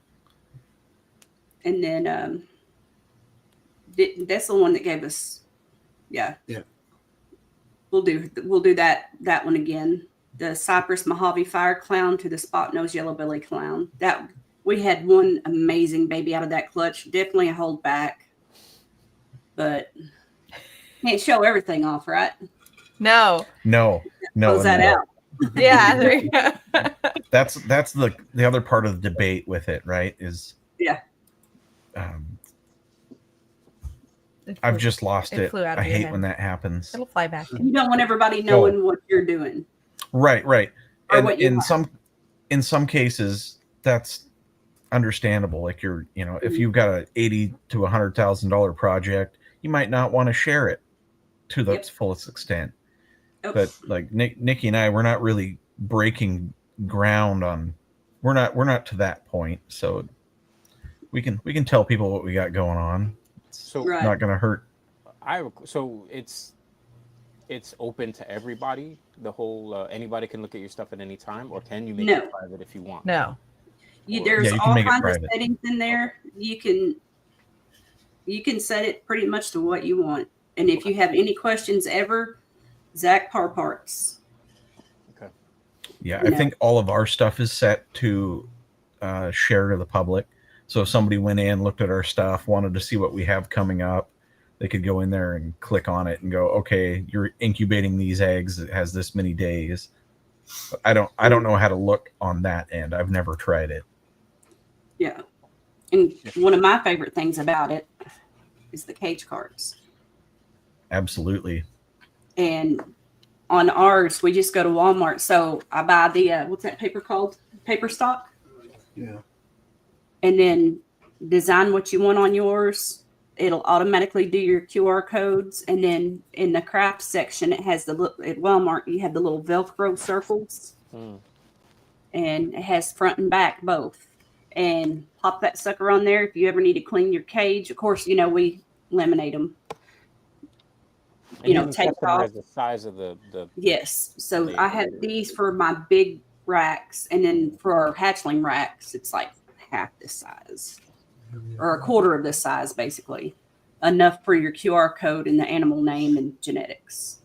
[SPEAKER 2] and then that's the one that gave us. Yeah.
[SPEAKER 3] Yeah.
[SPEAKER 2] We'll do that one again. The Cypress Mojave Fire Clown to the Spot Nose Yellow Belly Clown. That we had one amazing baby out of that clutch. Definitely a hold back, but can't show everything off, right?
[SPEAKER 1] No.
[SPEAKER 2] Close that out.
[SPEAKER 1] Yeah. There you go.
[SPEAKER 4] That's the other part of the debate with it, right? Is
[SPEAKER 2] Yeah.
[SPEAKER 4] I've just lost
[SPEAKER 1] It
[SPEAKER 4] it.
[SPEAKER 1] flew out
[SPEAKER 4] I
[SPEAKER 1] of your
[SPEAKER 4] hate
[SPEAKER 1] head.
[SPEAKER 4] when that happens.
[SPEAKER 1] It'll fly back in.
[SPEAKER 2] You don't want everybody knowing what you're doing.
[SPEAKER 4] Right.
[SPEAKER 2] Or
[SPEAKER 4] And
[SPEAKER 2] what you want.
[SPEAKER 4] in some cases that's understandable. Like if
[SPEAKER 2] Mhm.
[SPEAKER 4] you've got a $80,000 to $100,000 project, you might not want to share it to the
[SPEAKER 2] Yep.
[SPEAKER 4] fullest extent.
[SPEAKER 2] Oh,
[SPEAKER 4] But like Nikki and I, we're not really breaking ground on. We're not to that point, so we can tell people what we got going on.
[SPEAKER 5] So
[SPEAKER 2] Right.
[SPEAKER 4] Not going to hurt.
[SPEAKER 5] So it's open to everybody. The whole anybody can look at your stuff at any time, or can you make
[SPEAKER 2] No.
[SPEAKER 5] it private if you want?
[SPEAKER 1] No.
[SPEAKER 2] There's
[SPEAKER 4] Yeah, you can
[SPEAKER 2] all
[SPEAKER 4] make it
[SPEAKER 2] kinds of
[SPEAKER 4] private.
[SPEAKER 2] settings in there. You can set it pretty much to what you want. And if you have any questions ever, Zach Parparts.
[SPEAKER 4] Yeah,
[SPEAKER 2] You
[SPEAKER 4] I
[SPEAKER 2] know.
[SPEAKER 4] think all of our stuff is set to share to the public. So if somebody went in, looked at our stuff, wanted to see what we have coming up, they could go in there and click on it and go, okay, you're incubating these eggs. It has this many days. I don't know how to look on that end. I've never tried it.
[SPEAKER 2] Yeah. And one of my favorite things about it is the cage cards.
[SPEAKER 4] Absolutely.
[SPEAKER 2] And on ours, we just go to Walmart. So I buy the, what's that paper called? Paper stock.
[SPEAKER 3] Yeah.
[SPEAKER 2] And then design what you want on yours. It'll automatically do your QR codes. And then in the craft section, it has at Walmart, you have the little Velcro circles. And it has front and back both. And pop that sucker on there if you ever need to clean your cage. Of course, you know, we laminate them. You know, take off
[SPEAKER 5] the size of the
[SPEAKER 2] yes. So I have these for my big racks, and then for our hatchling racks, it's like half this size or a quarter of this size, basically. Enough for your QR code and the animal name and genetics.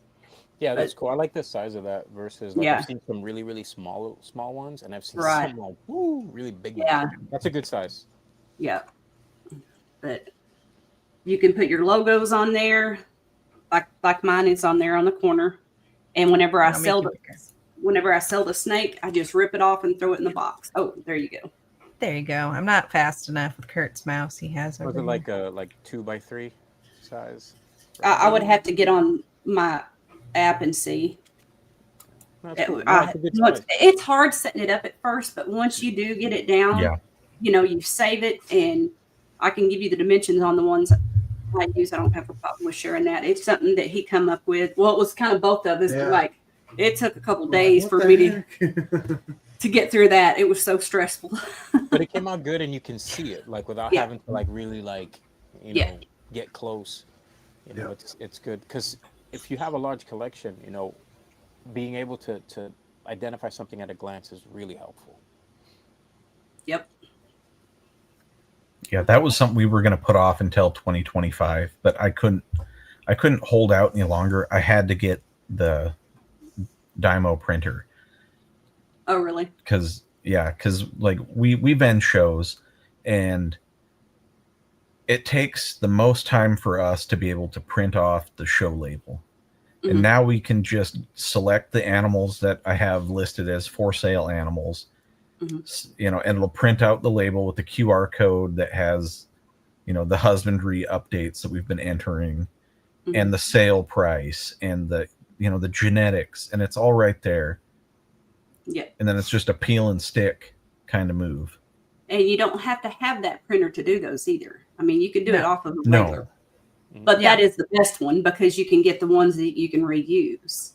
[SPEAKER 5] Yeah, that's cool. I like the size of that versus like
[SPEAKER 2] Yeah.
[SPEAKER 5] I've seen some really, really small ones, and I've seen
[SPEAKER 2] Right.
[SPEAKER 5] some like really big
[SPEAKER 2] Yeah.
[SPEAKER 5] ones. That's a good size.
[SPEAKER 2] Yeah. But you can put your logos on there. Like mine is on there on the corner. And whenever I sell the snake, I just rip it off and throw it in the box. Oh, there you go.
[SPEAKER 1] There you go. I'm not fast enough with Kurt's mouse. He has
[SPEAKER 5] Was
[SPEAKER 1] over
[SPEAKER 5] it
[SPEAKER 1] here.
[SPEAKER 5] like a 2x3 size?
[SPEAKER 2] I would have to get on my app and see.
[SPEAKER 5] That's cool. No, it's a good size.
[SPEAKER 2] It's hard setting it up at first, but once you do get it down,
[SPEAKER 4] Yeah.
[SPEAKER 2] you know, you save it, and I can give you the dimensions on the ones I use. I don't have a problem with sharing that. It's something that he come up with. Well, it was kind of both of us.
[SPEAKER 3] Yeah.
[SPEAKER 2] Like it took a couple days for me to get through that. It was so stressful.
[SPEAKER 5] But it came out good, and you can see it like without
[SPEAKER 2] Yeah.
[SPEAKER 5] having to like really like
[SPEAKER 2] Yeah.
[SPEAKER 5] get close. You know,
[SPEAKER 3] Yeah.
[SPEAKER 5] it's good because if you have a large collection, you know, being able to identify something at a glance is really helpful.
[SPEAKER 2] Yep.
[SPEAKER 4] Yeah, that was something we were going to put off until 2025, but I couldn't hold out any longer. I had to get the Dymo printer.
[SPEAKER 2] Oh, really?
[SPEAKER 4] Because like we vend shows, and it takes the most time for us to be able to print off the show label.
[SPEAKER 2] Mhm.
[SPEAKER 4] And now we can just select the animals that I have listed as for sale animals, you know, and it'll print out the label with the QR code that has, you know, the husbandry updates that we've been entering and the sale price and the, you know, the genetics, and it's all right there.
[SPEAKER 2] Yeah.
[SPEAKER 4] And then it's just a peel and stick kind of move.
[SPEAKER 2] And you don't have to have that printer to do those either. I mean, you can do it off of a
[SPEAKER 4] No.
[SPEAKER 2] regular. But that is the best one because you can get the ones that you can reuse,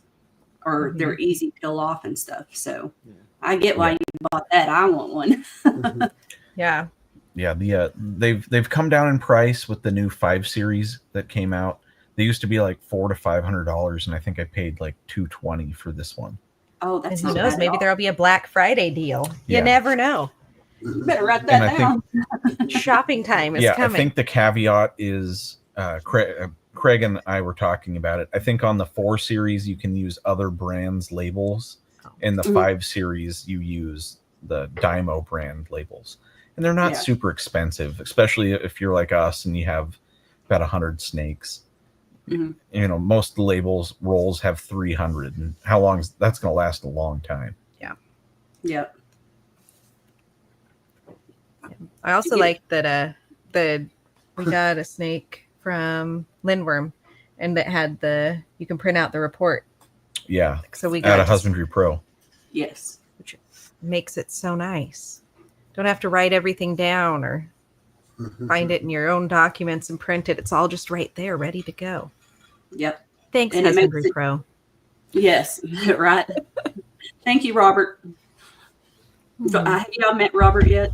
[SPEAKER 2] or they're easy peel off and stuff. So I get why you bought that. I want one.
[SPEAKER 1] Yeah.
[SPEAKER 4] Yeah, the they've come down in price with the new 5 series that came out. They used to be like $400 to $500, and I think I paid like $220 for this one.
[SPEAKER 2] Oh,
[SPEAKER 1] And
[SPEAKER 2] that's
[SPEAKER 1] who
[SPEAKER 2] not
[SPEAKER 1] knows?
[SPEAKER 2] bad
[SPEAKER 1] Maybe
[SPEAKER 2] at all.
[SPEAKER 1] there'll be a Black Friday deal. You
[SPEAKER 4] Yeah.
[SPEAKER 1] never know.
[SPEAKER 2] You better write
[SPEAKER 4] And
[SPEAKER 2] that
[SPEAKER 4] I
[SPEAKER 2] down.
[SPEAKER 1] Shopping time is
[SPEAKER 4] Yeah,
[SPEAKER 1] coming.
[SPEAKER 4] I think the caveat is Craig and I were talking about it. I think on the 4 series you can use other brands' labels. In the 5 series you use the Dymo brand labels. And they're not super expensive, especially if you're like us and you have about 100 snakes. You know, most labels rolls have 300, and how long is that's going to last? A long time.
[SPEAKER 2] Yep.
[SPEAKER 1] I also like that we got a snake from Lindworm, and that had you can print out the report.
[SPEAKER 4] Yeah.
[SPEAKER 1] So we
[SPEAKER 4] At
[SPEAKER 1] got
[SPEAKER 4] a Husbandry Pro.
[SPEAKER 2] Yes.
[SPEAKER 1] which makes it so nice. Don't have to write everything down or find it in your own documents and print it. It's all just right there, ready to go.
[SPEAKER 2] Yep.
[SPEAKER 1] Thanks,
[SPEAKER 2] And it makes
[SPEAKER 1] Husbandry
[SPEAKER 2] it-
[SPEAKER 1] Pro.
[SPEAKER 2] Yes. Right. Thank you, Robert. So, have y'all met Robert yet?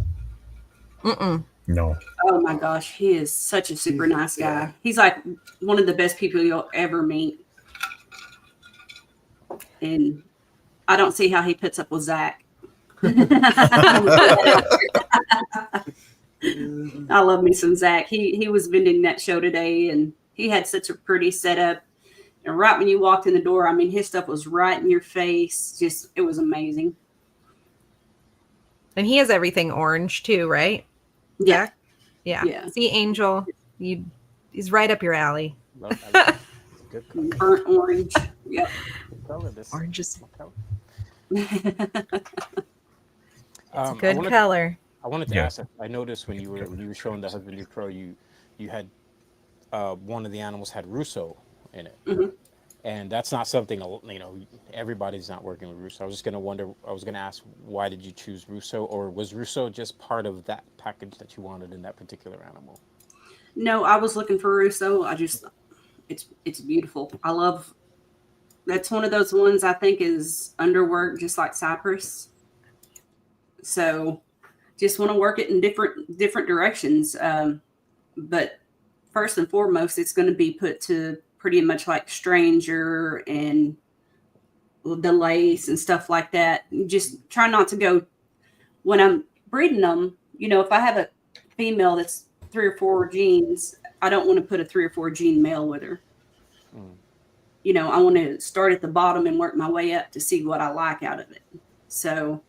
[SPEAKER 1] Mm-mm.
[SPEAKER 4] No.
[SPEAKER 2] Oh my gosh, he is such a super nice guy. He's like one of the best people you'll ever meet. And I don't see how he puts up with Zach. I love me some Zach. He was vending that show today, and he had such a pretty setup. And right when you walked in the door, I mean, his stuff was right in your face. Just, it was amazing.
[SPEAKER 1] And he has everything orange too, right?
[SPEAKER 2] Yeah.
[SPEAKER 1] Yeah. See, Angel, he's right up your alley.
[SPEAKER 5] Love that. Good color.
[SPEAKER 2] Burnt orange. Yep.
[SPEAKER 5] Good color. This
[SPEAKER 1] Orange is
[SPEAKER 5] color.
[SPEAKER 1] It's a
[SPEAKER 5] I
[SPEAKER 1] good
[SPEAKER 5] wanted
[SPEAKER 1] color.
[SPEAKER 5] I wanted to
[SPEAKER 4] Yeah.
[SPEAKER 5] ask. I noticed when you were showing the husbandry pro, you had one of the animals had Russo in it,
[SPEAKER 2] Mhm.
[SPEAKER 5] and that's not something everybody's not working with Russo. I was gonna ask, why did you choose Russo, or was Russo just part of that package that you wanted in that particular animal?
[SPEAKER 2] No, I was looking for Russo. It's beautiful. I love. That's one of those ones I think is underworked, just like Cypress. So just want to work it in different directions. But first and foremost, it's going to be put to pretty much like Stranger and the lace and stuff like that. Just try not to go when I'm breeding them. If I have a female that's 3 or 4 genes, I don't want to put a 3 or 4 gene male with her.
[SPEAKER 5] Mm.
[SPEAKER 2] I want to start at the bottom and work my way up to see what I like out of it. So,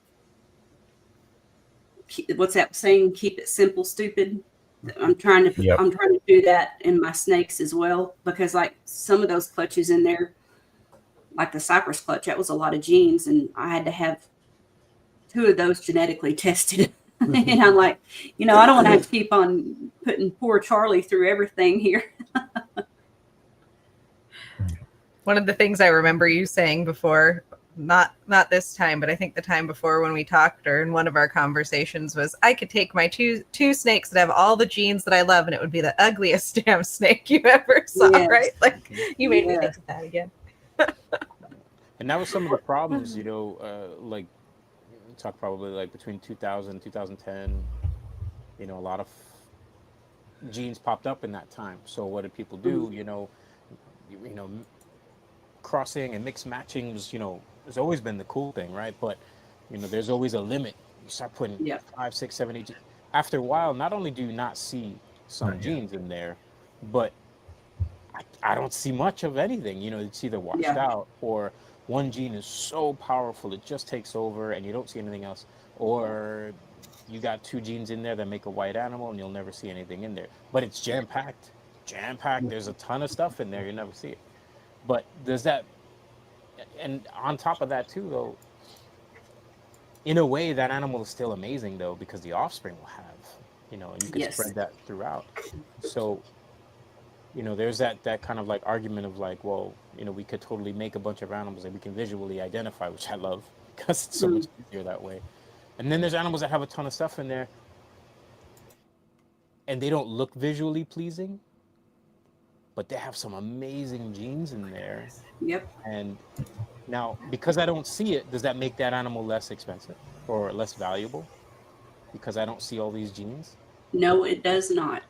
[SPEAKER 2] what's that saying? Keep it simple, stupid.
[SPEAKER 4] Yep.
[SPEAKER 2] I'm trying to do that in my snakes as well, because like some of those clutches in there, like the Cypress clutch, that was a lot of genes, and I had to have 2 of those genetically tested. And I'm like, I don't want to have to keep on putting poor Charlie through everything here.
[SPEAKER 1] One of the things I remember you saying before, not this time, but I think the time before when we talked or in one of our conversations, was I could take my two snakes that have all the genes that I love, and it would be the ugliest damn snake you ever saw,
[SPEAKER 2] Yes.
[SPEAKER 1] right? Like, you made me
[SPEAKER 2] Yes.
[SPEAKER 1] think of that again.
[SPEAKER 5] And that was some of the problems, like talk probably like between 2000 and 2010. A lot of genes popped up in that time. So what did people do? You know, crossing and mixed matching was, has always been the cool thing, right? But there's always a limit. You start putting
[SPEAKER 2] Yep.
[SPEAKER 5] 5, 6, 7, 8. After a while, not only do you not see some
[SPEAKER 4] Not yet.
[SPEAKER 5] genes in there, but I don't see much of anything. It's either washed
[SPEAKER 2] Yeah.
[SPEAKER 5] out, or one gene is so powerful it just takes over and you don't see anything else, or you got 2 genes in there that make a white animal and you'll never see anything in there. But it's jam packed. There's a ton of stuff in there. You never see it. But there's that, and on top of that too, though, in a way, that animal is still amazing though, because the offspring will have, and you can
[SPEAKER 2] Yes.
[SPEAKER 5] spread that throughout. So, there's that kind of like argument of like, well, we could totally make a bunch of animals that we can visually identify, which I love because it's so much easier that way. And then there's animals that have a ton of stuff in there and they don't look visually pleasing, but they have some amazing genes in there.
[SPEAKER 2] Yep.
[SPEAKER 5] And now, because I don't see it, does that make that animal less expensive or less valuable? Because I don't see all these genes?
[SPEAKER 2] No, it does not.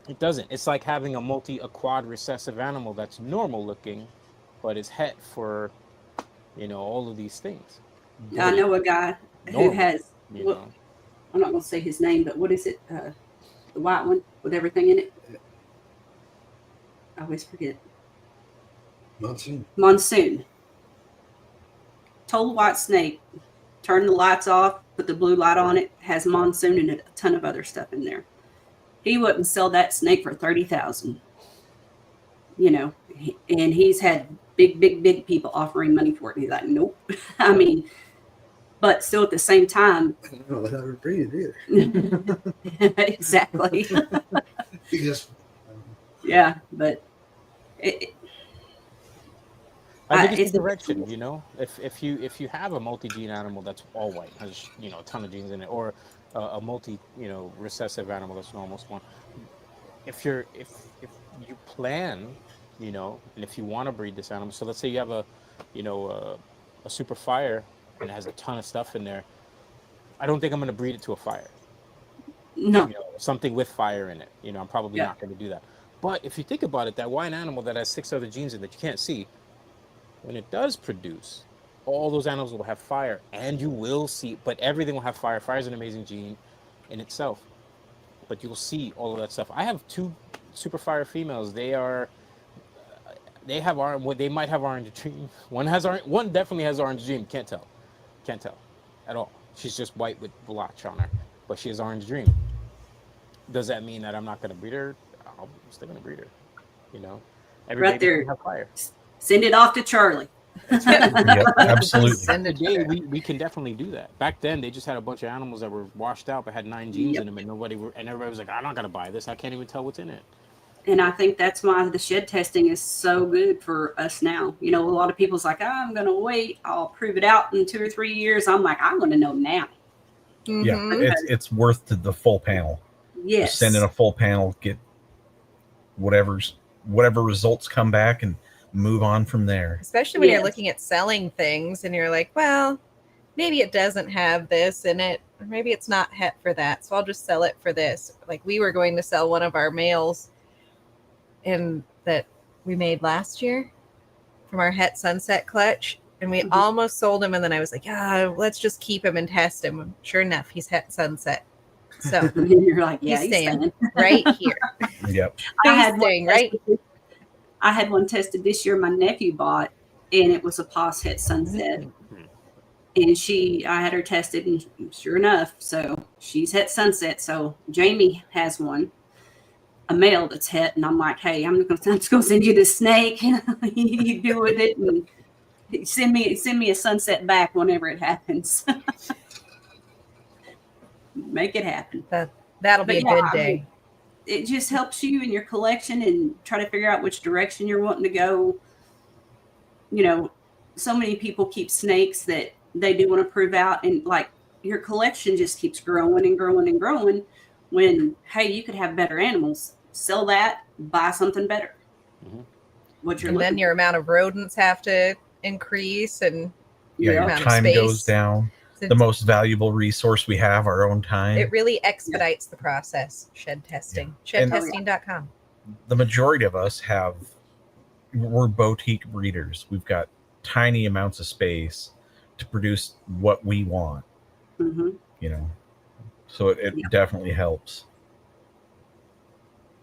[SPEAKER 5] It doesn't. It's like having a quad recessive animal that's normal looking, but is het for, all of these things.
[SPEAKER 2] I know a guy who
[SPEAKER 5] Normal,
[SPEAKER 2] has.
[SPEAKER 5] you
[SPEAKER 2] Well,
[SPEAKER 5] know.
[SPEAKER 2] I'm not going to say his name, but what is it? The white one with everything in it. I always forget. Monsoon. Total white snake. Turn the lights off. Put the blue light on it. Has monsoon and a ton of other stuff in there. He wouldn't sell that snake for $30,000. And he's had big people offering money for it. And he's like, nope. I mean, but still at the same time.
[SPEAKER 3] I don't know what I would breed it either.
[SPEAKER 2] Exactly.
[SPEAKER 3] You just,
[SPEAKER 2] Yeah, but
[SPEAKER 5] I think it's
[SPEAKER 2] it's
[SPEAKER 5] the direction, If you have a multi-gene animal that's all white, has a ton of genes in it, or a multi recessive animal that's an almost one. If you plan, and if you want to breed this animal, so let's say you have a super fire and it has a ton of stuff in there. I don't think I'm going to breed it to a fire.
[SPEAKER 2] no.
[SPEAKER 5] Something with fire in it. I'm probably
[SPEAKER 2] Yeah.
[SPEAKER 5] not going to do that. But if you think about it, that white animal that has 6 other genes in that you can't see, when it does produce, all those animals will have fire, and you will see, but everything will have fire. Fire is an amazing gene in itself, but you'll see all of that stuff. I have 2 super fire females. They have orange. They might have orange gene. One definitely has orange gene. Can't tell at all. She's just white with blotch on her, but she has orange dream. Does that mean that I'm not going to breed her? I'm still going to breed her. Every
[SPEAKER 2] Right
[SPEAKER 5] baby
[SPEAKER 2] there.
[SPEAKER 5] can have fire.
[SPEAKER 2] Send it off to Charlie.
[SPEAKER 4] Yep, absolutely.
[SPEAKER 1] Send it
[SPEAKER 5] Today,
[SPEAKER 1] to her.
[SPEAKER 5] we can definitely do that. Back then, they just had a bunch of animals that were washed out but had 9 genes
[SPEAKER 2] Yep.
[SPEAKER 5] in them, and everybody was like, "I'm not gonna buy this. I can't even tell what's in it."
[SPEAKER 2] And I think that's why the shed testing is so good for us now. You know, a lot of people's like, oh, I'm going to wait. I'll prove it out in 2 or 3 years. I'm like, I'm going to know now.
[SPEAKER 4] Yeah,
[SPEAKER 1] Mhm.
[SPEAKER 4] it's worth the full panel.
[SPEAKER 2] Yes.
[SPEAKER 4] Just send in a full panel, get whatever results come back, and move on from there.
[SPEAKER 1] Especially when you're
[SPEAKER 2] Yes.
[SPEAKER 1] looking at selling things and you're like, well, maybe it doesn't have this in it, or maybe it's not het for that, so I'll just sell it for this. Like we were going to sell one of our males and that we made last year from our het sunset clutch, and we almost sold him, and then I was like, yeah, let's just keep him and test him. Sure enough, he's het sunset. So
[SPEAKER 2] And you're like, yeah,
[SPEAKER 1] he's
[SPEAKER 2] he's
[SPEAKER 1] staying
[SPEAKER 2] staying.
[SPEAKER 1] right here.
[SPEAKER 4] Yep.
[SPEAKER 1] He's staying right.
[SPEAKER 2] I had one tested this year. My nephew bought, and it was a Pos het sunset. And I had her tested, and sure enough, so she's het sunset. So Jamie has one, a male that's het, and I'm like, hey, I'm just gonna send you this snake. You do with it, and send me a sunset back whenever it happens. Make it happen.
[SPEAKER 1] That'll be a good day.
[SPEAKER 2] It just helps you in your collection and try to figure out which direction you're wanting to go. You know, so many people keep snakes that they do want to prove out, and like your collection just keeps growing and growing and growing. When hey, you could have better animals. Sell that, buy something better. What you're
[SPEAKER 1] And then
[SPEAKER 2] looking
[SPEAKER 1] your amount of rodents have to increase, and
[SPEAKER 4] Yeah,
[SPEAKER 2] Yeah.
[SPEAKER 4] your
[SPEAKER 1] amount of
[SPEAKER 4] time
[SPEAKER 1] space.
[SPEAKER 4] goes down. The most valuable resource we have, our own time.
[SPEAKER 1] It really expedites the process. Shed testing.
[SPEAKER 4] And-
[SPEAKER 1] Shedtesting.com.
[SPEAKER 4] The majority of us we're boutique breeders. We've got tiny amounts of space to produce what we want,
[SPEAKER 2] hmm
[SPEAKER 4] you know. So it
[SPEAKER 2] Yeah.
[SPEAKER 4] definitely helps.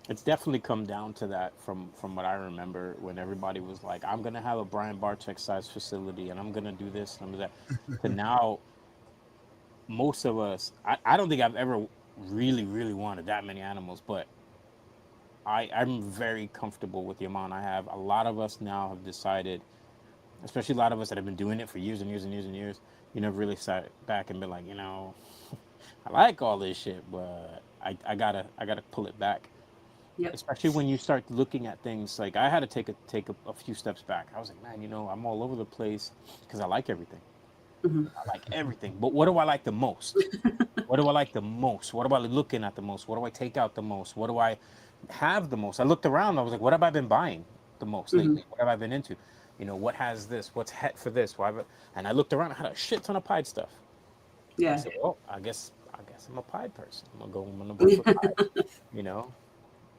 [SPEAKER 5] It's definitely come down to that from what I remember when everybody was like, I'm gonna have a Brian Barczyk size facility and I'm gonna do this and I'm gonna do that. But now most of us, I don't think I've ever really, really wanted that many animals, but I'm very comfortable with the amount I have. A lot of us now have decided, especially a lot of us that have been doing it for years and years and years and years, you know, really sat back and been like, you know, I like all this shit, but I gotta pull it back.
[SPEAKER 2] Yep.
[SPEAKER 5] Especially when you start looking at things like I had to take a few steps back. I was like, man, you know, I'm all over the place because I like everything.
[SPEAKER 2] Mhm.
[SPEAKER 5] I like everything, but what do I like the most? What do I like the most? What am I looking at the most? What do I take out the most? What do I have the most? I looked around. I was like, what have I been buying the most lately? What have I been into? You know, what has this? What's het for this? And I looked around. I had a shit ton of pied stuff. I
[SPEAKER 2] Yeah.
[SPEAKER 5] said, well, I guess I'm a pied person. I'm gonna go for pied. You know,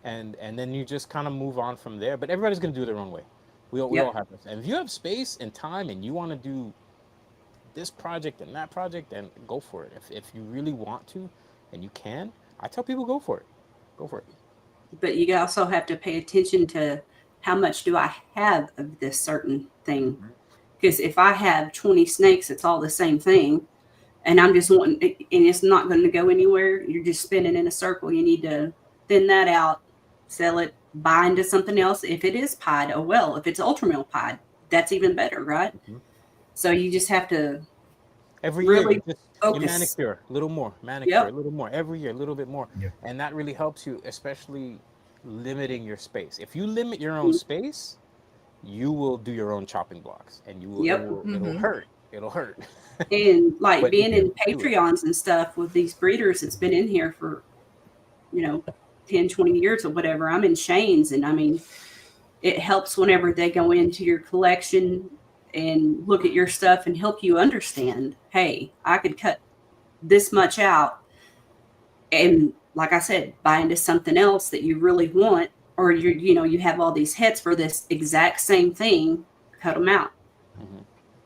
[SPEAKER 5] and then you just kind of move on from there. But everybody's gonna do it their own way. We all have this. And if you have space and time and you want to do this project and that project, then go for it. If you really want to and you can, I tell people go for it. Go for it.
[SPEAKER 2] But you also have to pay attention to how much do I have of this certain thing. Because if I have 20 snakes, it's all the same thing. And I'm just wanting, and it's not going to go anywhere. You're just spinning in a circle. You need to thin that out, sell it, buy into something else. If it is pied, oh well. If it's ultramil pied, that's even better, right? So you just have to
[SPEAKER 5] Every
[SPEAKER 2] really
[SPEAKER 5] year, you
[SPEAKER 2] focus.
[SPEAKER 5] manicure a little more, manicure a little more, every year, a little bit more.
[SPEAKER 4] Yeah.
[SPEAKER 5] And that really helps you, especially limiting your space. If you limit your own space, you will do your own chopping blocks and you will, it'll hurt. It'll hurt.
[SPEAKER 2] And like
[SPEAKER 5] But
[SPEAKER 2] being
[SPEAKER 5] you
[SPEAKER 2] in
[SPEAKER 5] can do it.
[SPEAKER 2] Patreons and stuff with these breeders that's been in here for, 10, 20 years or whatever. I'm in Shane's, and I mean, it helps whenever they go into your collection and look at your stuff and help you understand, hey, I could cut this much out and, like I said, buy into something else that you really want, or you have all these hets for this exact same thing, cut them out.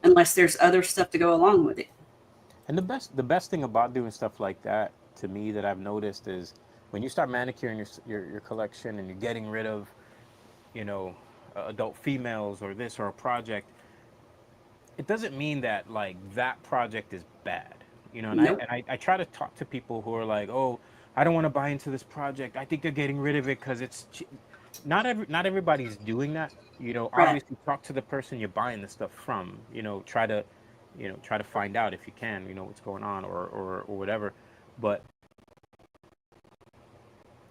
[SPEAKER 2] Unless there's other stuff to go along with it.
[SPEAKER 5] And the best thing about doing stuff like that, to me, that I've noticed is when you start manicuring your collection and you're getting rid of, adult females or this or a project, it doesn't mean that like that project is bad, And
[SPEAKER 2] Nope.
[SPEAKER 5] I try to talk to people who are like, oh, I don't want to buy into this project. I think they're getting rid of it because it's cheap. not everybody's doing that.
[SPEAKER 2] Right.
[SPEAKER 5] Obviously talk to the person you're buying the stuff from. Try to find out if you can, what's going on or whatever. But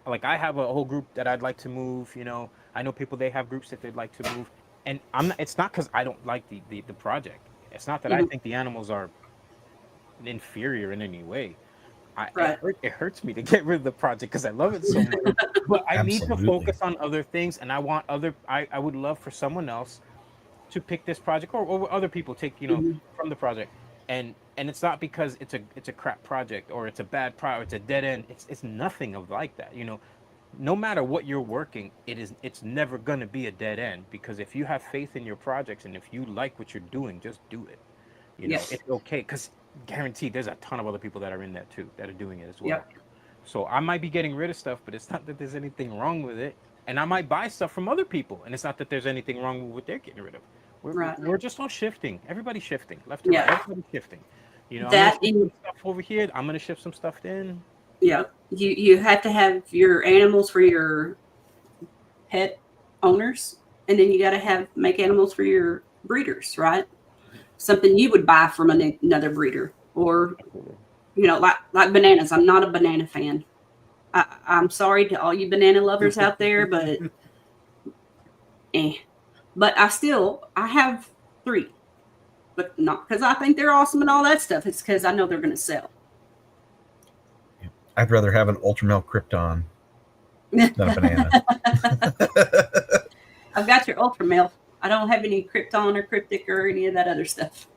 [SPEAKER 5] like I have a whole group that I'd like to move. I know people, they have groups that they'd like to move, and it's not because I don't like the project. It's not that I
[SPEAKER 2] Mhm.
[SPEAKER 5] think the animals are inferior in any way.
[SPEAKER 2] Right.
[SPEAKER 5] It hurts me to get rid of the project because I love it so much. But I need to
[SPEAKER 4] Absolutely.
[SPEAKER 5] focus on other things, and I would love for someone else to pick this project, or other people take
[SPEAKER 2] Mhm.
[SPEAKER 5] from the project, and it's not because it's a crap project or it's a bad project, it's a dead end. It's nothing of like that. No matter what you're working, it's never going to be a dead end, because if you have faith in your projects and if you like what you're doing, just do it.
[SPEAKER 2] Yes.
[SPEAKER 5] It's okay, because guaranteed there's a ton of other people that are in that too, that are doing it as well.
[SPEAKER 2] Yep.
[SPEAKER 5] So I might be getting rid of stuff, but it's not that there's anything wrong with it. And I might buy stuff from other people, and it's not that there's anything wrong with what they're getting rid of. We're,
[SPEAKER 2] Right.
[SPEAKER 5] we're just all shifting. Everybody's shifting left to right.
[SPEAKER 2] Yeah.
[SPEAKER 5] Everybody's shifting. I'm gonna
[SPEAKER 2] That
[SPEAKER 5] shift
[SPEAKER 2] in
[SPEAKER 5] some stuff over here. I'm gonna shift some stuff in.
[SPEAKER 2] Yeah. You have to have your animals for your pet owners, and then you got to make animals for your breeders, right? Something you would buy from another breeder, or like bananas. I'm not a banana fan. I'm sorry to all you banana lovers out there, but eh. But I have 3, but not because I think they're awesome and all that stuff. It's because I know they're going to sell.
[SPEAKER 4] I'd rather have an ultramel Krypton than a banana.
[SPEAKER 2] I've got your ultra male. I don't have any Krypton or Cryptic or any of that other stuff.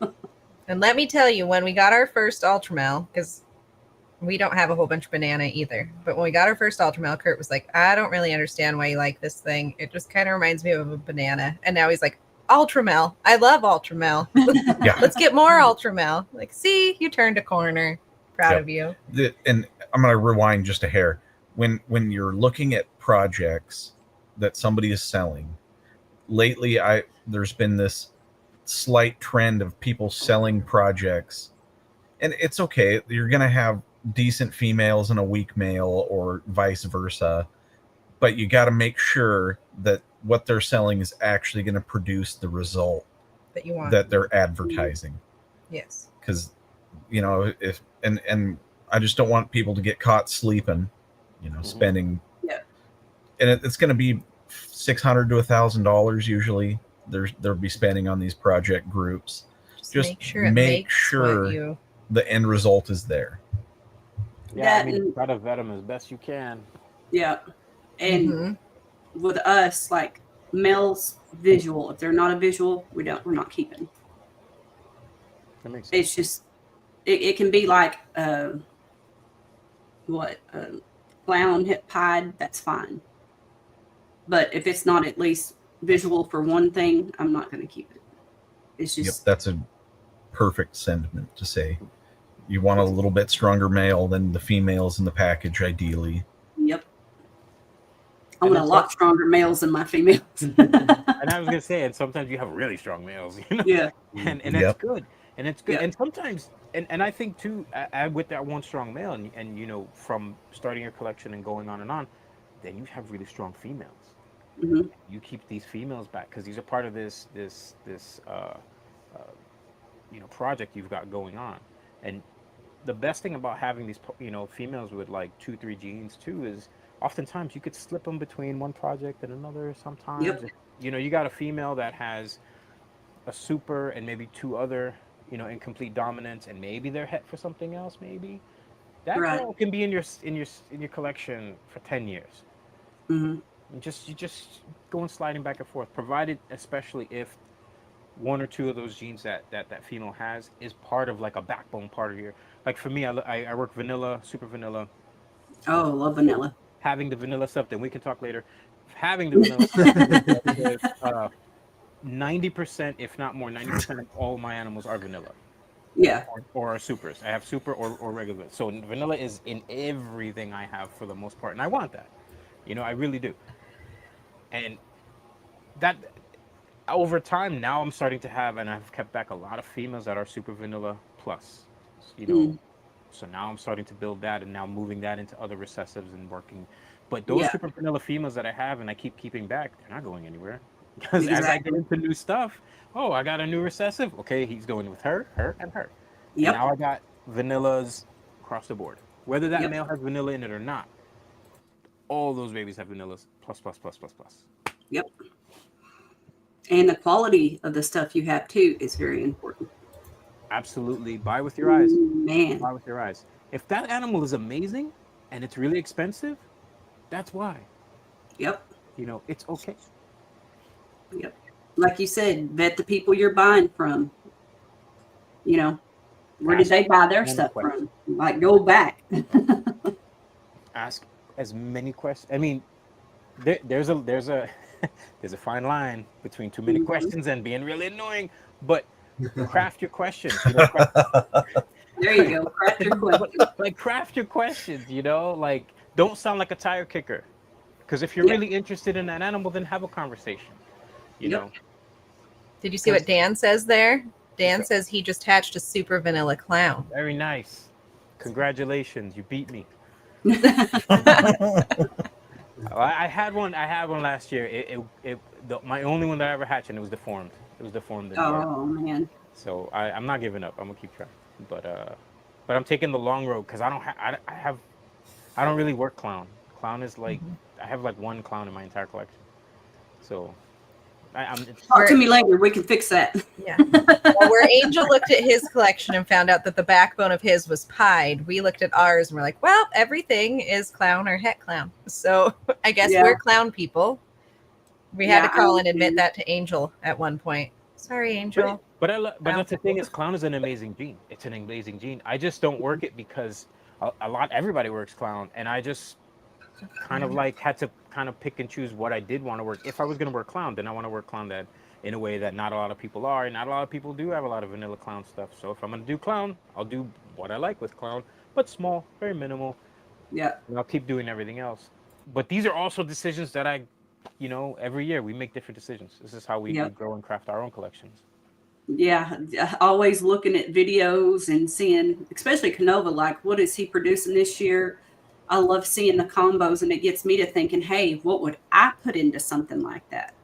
[SPEAKER 1] And let me tell you, when we got our first Ultramel, because we don't have a whole bunch of banana either, but when we got our first Ultramel, Kurt was like, I don't really understand why you like this thing. It just kind of reminds me of a banana. And now he's like, Ultramel. I love Ultramel.
[SPEAKER 4] Yeah.
[SPEAKER 1] Let's get more Ultramel. Like, see, you turned a corner. Proud
[SPEAKER 4] Yep.
[SPEAKER 1] of you.
[SPEAKER 4] And I'm going to rewind just a hair. When you're looking at projects that somebody is selling, lately there's been this slight trend of people selling projects, and it's okay. You're going to have decent females and a weak male, or vice versa, but you got to make sure that what they're selling is actually going to produce the result
[SPEAKER 1] that you want,
[SPEAKER 4] that they're advertising.
[SPEAKER 1] Yes.
[SPEAKER 4] Because if and I just don't want people to get caught sleeping, spending.
[SPEAKER 2] Yeah.
[SPEAKER 4] And it's going to be $600 to $1,000 usually. They'll be spending on these project groups. Just make sure the end result is there.
[SPEAKER 5] Yeah, try to vet them as best you can.
[SPEAKER 2] Yeah, and with us, like males, visual. If they're not a visual, we're not keeping.
[SPEAKER 5] That makes sense.
[SPEAKER 2] It's just it can be like clown hip pied. That's fine, but if it's not at least visual for one thing, I'm not going to keep it. It's just
[SPEAKER 4] that's a perfect sentiment to say. You want a little bit stronger male than the females in the package, ideally.
[SPEAKER 2] Yep. I want a lot stronger males than my females.
[SPEAKER 5] And I was gonna say, and sometimes you have really strong males,
[SPEAKER 2] Yeah.
[SPEAKER 5] And that's good, and it's good, and sometimes, and I think too, with that one strong male, and from starting your collection and going on, then you have really strong females.
[SPEAKER 2] Mm-hmm.
[SPEAKER 5] You keep these females back because these are part of this project you've got going on, and the best thing about having these females with like 2-3 genes too is oftentimes you could slip them between one project and another. Sometimes you got a female that has a super and maybe 2 other incomplete dominance, and maybe they're het for something else. Maybe that girl can be in your collection for 10 years.
[SPEAKER 2] Mm-hmm.
[SPEAKER 5] You just going sliding back and forth, provided especially if 1 or 2 of those genes that female has is part of like a backbone part of your, like for me, I work vanilla, super vanilla.
[SPEAKER 2] Oh, love vanilla.
[SPEAKER 5] Having the vanilla stuff, then we can talk later. Having the vanilla stuff, 90%, if not more, 90% of all my animals are vanilla.
[SPEAKER 2] Yeah.
[SPEAKER 5] Or are supers. I have super or regular. So vanilla is in everything I have for the most part, and I want that. I really do. And that over time, now I'm starting to have, and I've kept back a lot of females that are super vanilla plus, So now I'm starting to build that, and now moving that into other recessives and working. But those super vanilla females that I have and I keeping back, they're not going anywhere. Because as I get into new stuff, oh, I got a new recessive. Okay, he's going with her, and her. And now I got vanillas across the board. Whether that male has vanilla in it or not, all those babies have vanillas plus.
[SPEAKER 2] Yep. And the quality of the stuff you have too is very important.
[SPEAKER 5] Absolutely. Buy with your eyes.
[SPEAKER 2] Man.
[SPEAKER 5] Buy with your eyes. If that animal is amazing and it's really expensive, that's why.
[SPEAKER 2] Yep.
[SPEAKER 5] You know, it's okay.
[SPEAKER 2] Yep. Like you said, vet the people you're buying from. You know, where did they buy their stuff from? Like, go back.
[SPEAKER 5] Ask as many questions. I mean, there's a there's a fine line between too many questions and being really annoying, but craft your questions. You know,
[SPEAKER 2] there you go. Craft your questions.
[SPEAKER 5] Like craft your questions. You know, like don't sound like a tire kicker. Because if you're really interested in that animal, then have a conversation. You know.
[SPEAKER 1] Did you see what Dan says there? Dan says he just hatched a super vanilla clown.
[SPEAKER 5] Very nice. Congratulations, you beat me. I had one last year. My only one that I ever hatched, and it was deformed. It was deformed.
[SPEAKER 2] Oh man.
[SPEAKER 5] So I'm not giving up. I'm gonna keep trying. But I'm taking the long road because I don't really work clown. Clown is like I have like one clown in my entire collection. So
[SPEAKER 2] talk to me later. We can fix that.
[SPEAKER 1] Yeah. Well, where Angel looked at his collection and found out that the backbone of his was pied, we looked at ours and we're like, well, everything is clown or het clown. So I guess we're clown people. We had to call and admit that to Angel at one point. Sorry, Angel.
[SPEAKER 5] But that's the thing is, clown is an amazing gene. It's an amazing gene. I just don't work it because everybody works clown, and I just kind of like had to kind of pick and choose what I did want to work. If I was going to work clown, then I want to work clown that in a way that not a lot of people are, and not a lot of people do have a lot of vanilla clown stuff. So if I'm going to do clown, I'll do what I like with clown, but small, very minimal.
[SPEAKER 2] Yeah.
[SPEAKER 5] And I'll keep doing everything else. But these are also decisions that every year we make different decisions. This is how we grow and craft our own collections.
[SPEAKER 2] Yeah, always looking at videos and seeing, especially Canova, like what is he producing this year? I love seeing the combos, and it gets me to thinking, hey, what would I put into something like that?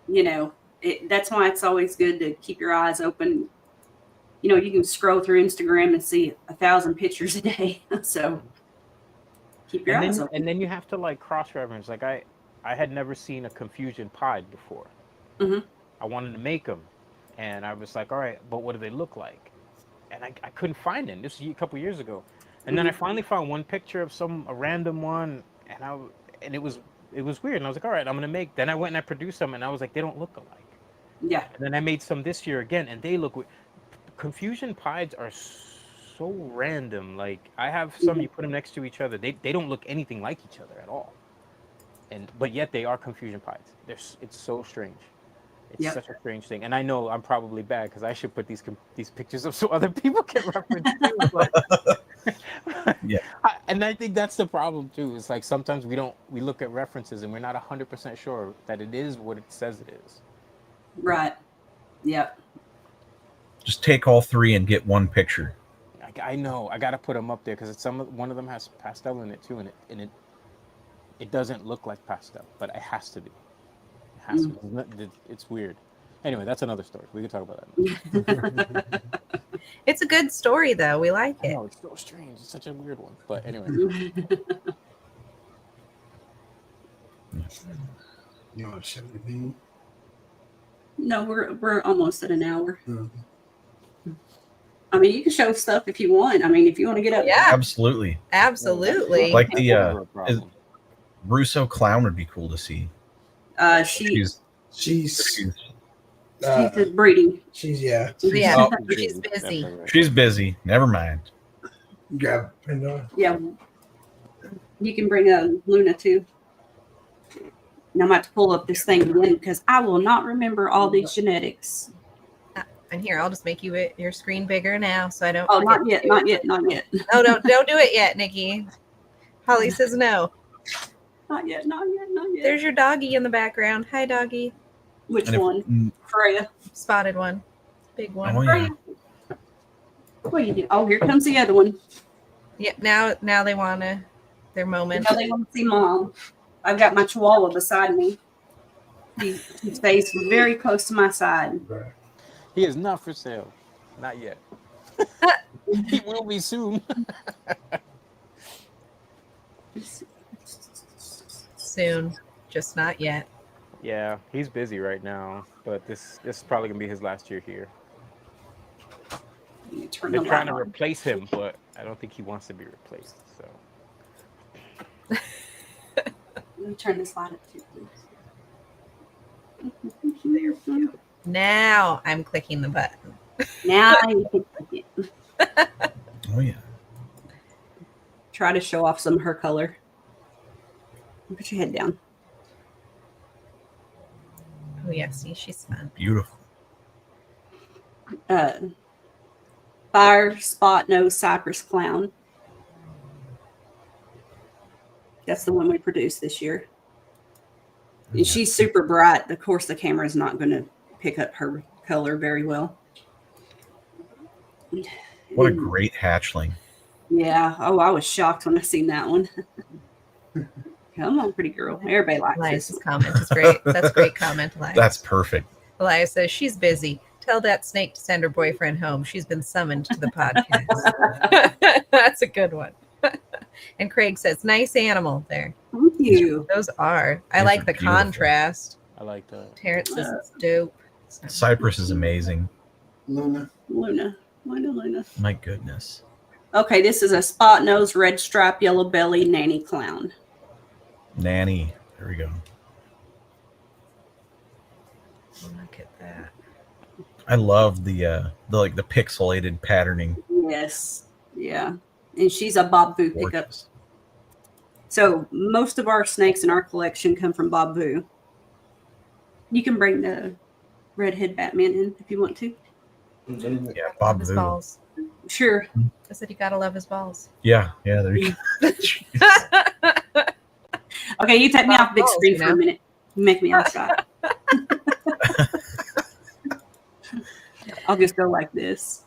[SPEAKER 2] You know, that's why it's always good to keep your eyes open. You know, you can scroll through Instagram and see 1,000 pictures a day. So keep your eyes open.
[SPEAKER 5] And then you have to like cross-reference. Like I had never seen a confusion pied before. I wanted to make them, and I was like, all right, but what do they look like? And I couldn't find them. This was a couple years ago. And then I finally found one picture of a random one, and it was weird. And I was like, all right, I'm gonna make. Then I went and I produced them, and I was like, they don't look alike.
[SPEAKER 2] Yeah.
[SPEAKER 5] And then I made some this year again, and they look. Confusion pieds are so random. Like I have some, you put them next to each other, they don't look anything like each other at all. But yet they are confusion pieds. It's so strange. It's such a strange thing, and I know I'm probably bad because I should put these pictures up so other people can reference too. But and I think that's the problem too. It's like sometimes we look at references and we're not 100% sure that it is what it says it is.
[SPEAKER 2] Right. Yep.
[SPEAKER 4] Just take all three and get one picture.
[SPEAKER 5] I know. I got to put them up there because one of them has pastel in it too, and it doesn't look like pastel, but it has to be. It has to be. It's weird. Anyway, that's another story. We can talk about that.
[SPEAKER 1] It's a good story, though. We like it.
[SPEAKER 5] No, it's so strange. It's such a weird one. But anyway.
[SPEAKER 3] You want to say anything?
[SPEAKER 2] No, we're almost at an hour. I mean, you can show stuff if you want. I mean, if you want to get up.
[SPEAKER 1] Yeah,
[SPEAKER 4] absolutely.
[SPEAKER 1] Like
[SPEAKER 4] the Russo clown would be cool to see.
[SPEAKER 2] She's breeding.
[SPEAKER 3] She's
[SPEAKER 1] busy.
[SPEAKER 4] She's busy. Never mind.
[SPEAKER 3] Grab Pandora.
[SPEAKER 2] Yeah. You can bring Luna too. Now I'm about to pull up this thing again because I will not remember all these genetics.
[SPEAKER 1] And here, I'll just make your screen bigger now, so I don't.
[SPEAKER 2] Oh, not yet.
[SPEAKER 1] Oh, don't do it yet, Nikki. Holly says no.
[SPEAKER 2] Not yet.
[SPEAKER 1] There's your doggy in the background. Hi, doggy.
[SPEAKER 2] Which one? Freya.
[SPEAKER 1] Spotted one. Big one.
[SPEAKER 4] Oh, yeah.
[SPEAKER 2] What do you do? Oh, here comes the other one.
[SPEAKER 1] Yeah, now they want their moment.
[SPEAKER 2] Now they want to see mom. I've got my chihuahua beside me. He stays very close to my side.
[SPEAKER 5] He is not for sale. Not yet. He will be soon.
[SPEAKER 1] Soon, just not yet.
[SPEAKER 5] Yeah, he's busy right now, but this is probably gonna be his last year here.
[SPEAKER 2] Let me turn
[SPEAKER 5] They're
[SPEAKER 2] the
[SPEAKER 5] trying
[SPEAKER 2] light
[SPEAKER 5] to
[SPEAKER 2] on.
[SPEAKER 5] replace him, but I don't think he wants to be replaced. So
[SPEAKER 2] Let me turn this light up too, please.
[SPEAKER 1] There we go. Now I'm clicking the button.
[SPEAKER 2] Now you can click it.
[SPEAKER 4] Oh yeah.
[SPEAKER 2] Try to show off some of her color. Put your head down.
[SPEAKER 1] Oh yeah, see, she's fun.
[SPEAKER 4] Beautiful.
[SPEAKER 2] Fire spot nose cypress clown. That's the one we produced this year. And she's super bright. Of course, the camera is not going to pick up her color very well.
[SPEAKER 4] What a great hatchling.
[SPEAKER 2] Yeah. Oh, I was shocked when I seen that one. Come on, pretty girl. Everybody likes
[SPEAKER 1] Elias's
[SPEAKER 2] this.
[SPEAKER 1] comment is great. That's a great comment, Elias.
[SPEAKER 4] That's perfect.
[SPEAKER 1] Elias says she's busy. Tell that snake to send her boyfriend home. She's been summoned to the podcast. That's a good one. And Craig says, nice animal there.
[SPEAKER 2] Thank you.
[SPEAKER 1] Those are. I
[SPEAKER 4] Those
[SPEAKER 1] like
[SPEAKER 4] are
[SPEAKER 1] the
[SPEAKER 4] beautiful.
[SPEAKER 1] contrast.
[SPEAKER 5] I like that.
[SPEAKER 1] Terrence says it's dope.
[SPEAKER 4] Cypress is amazing.
[SPEAKER 3] Luna.
[SPEAKER 2] Luna.
[SPEAKER 4] My goodness.
[SPEAKER 2] Okay, this is a spot nose, red stripe, yellow belly nanny clown.
[SPEAKER 4] Nanny. There we go.
[SPEAKER 1] Look at that.
[SPEAKER 4] I love the pixelated patterning.
[SPEAKER 2] Yes. Yeah. And she's a Bob Vu pickup.
[SPEAKER 4] Gorgeous.
[SPEAKER 2] So most of our snakes in our collection come from Bob Vu. You can bring the redhead Batman in if you want to.
[SPEAKER 4] Yeah,
[SPEAKER 1] Love
[SPEAKER 4] Bob
[SPEAKER 1] his
[SPEAKER 4] Vu.
[SPEAKER 1] balls.
[SPEAKER 2] Sure.
[SPEAKER 1] I said you gotta love his balls.
[SPEAKER 4] Yeah, there you go. Jeez.
[SPEAKER 2] Okay, you take me off big
[SPEAKER 1] Balls,
[SPEAKER 2] screen
[SPEAKER 1] you
[SPEAKER 2] for
[SPEAKER 1] know?
[SPEAKER 2] a minute. You make me outside. I'll just go like this.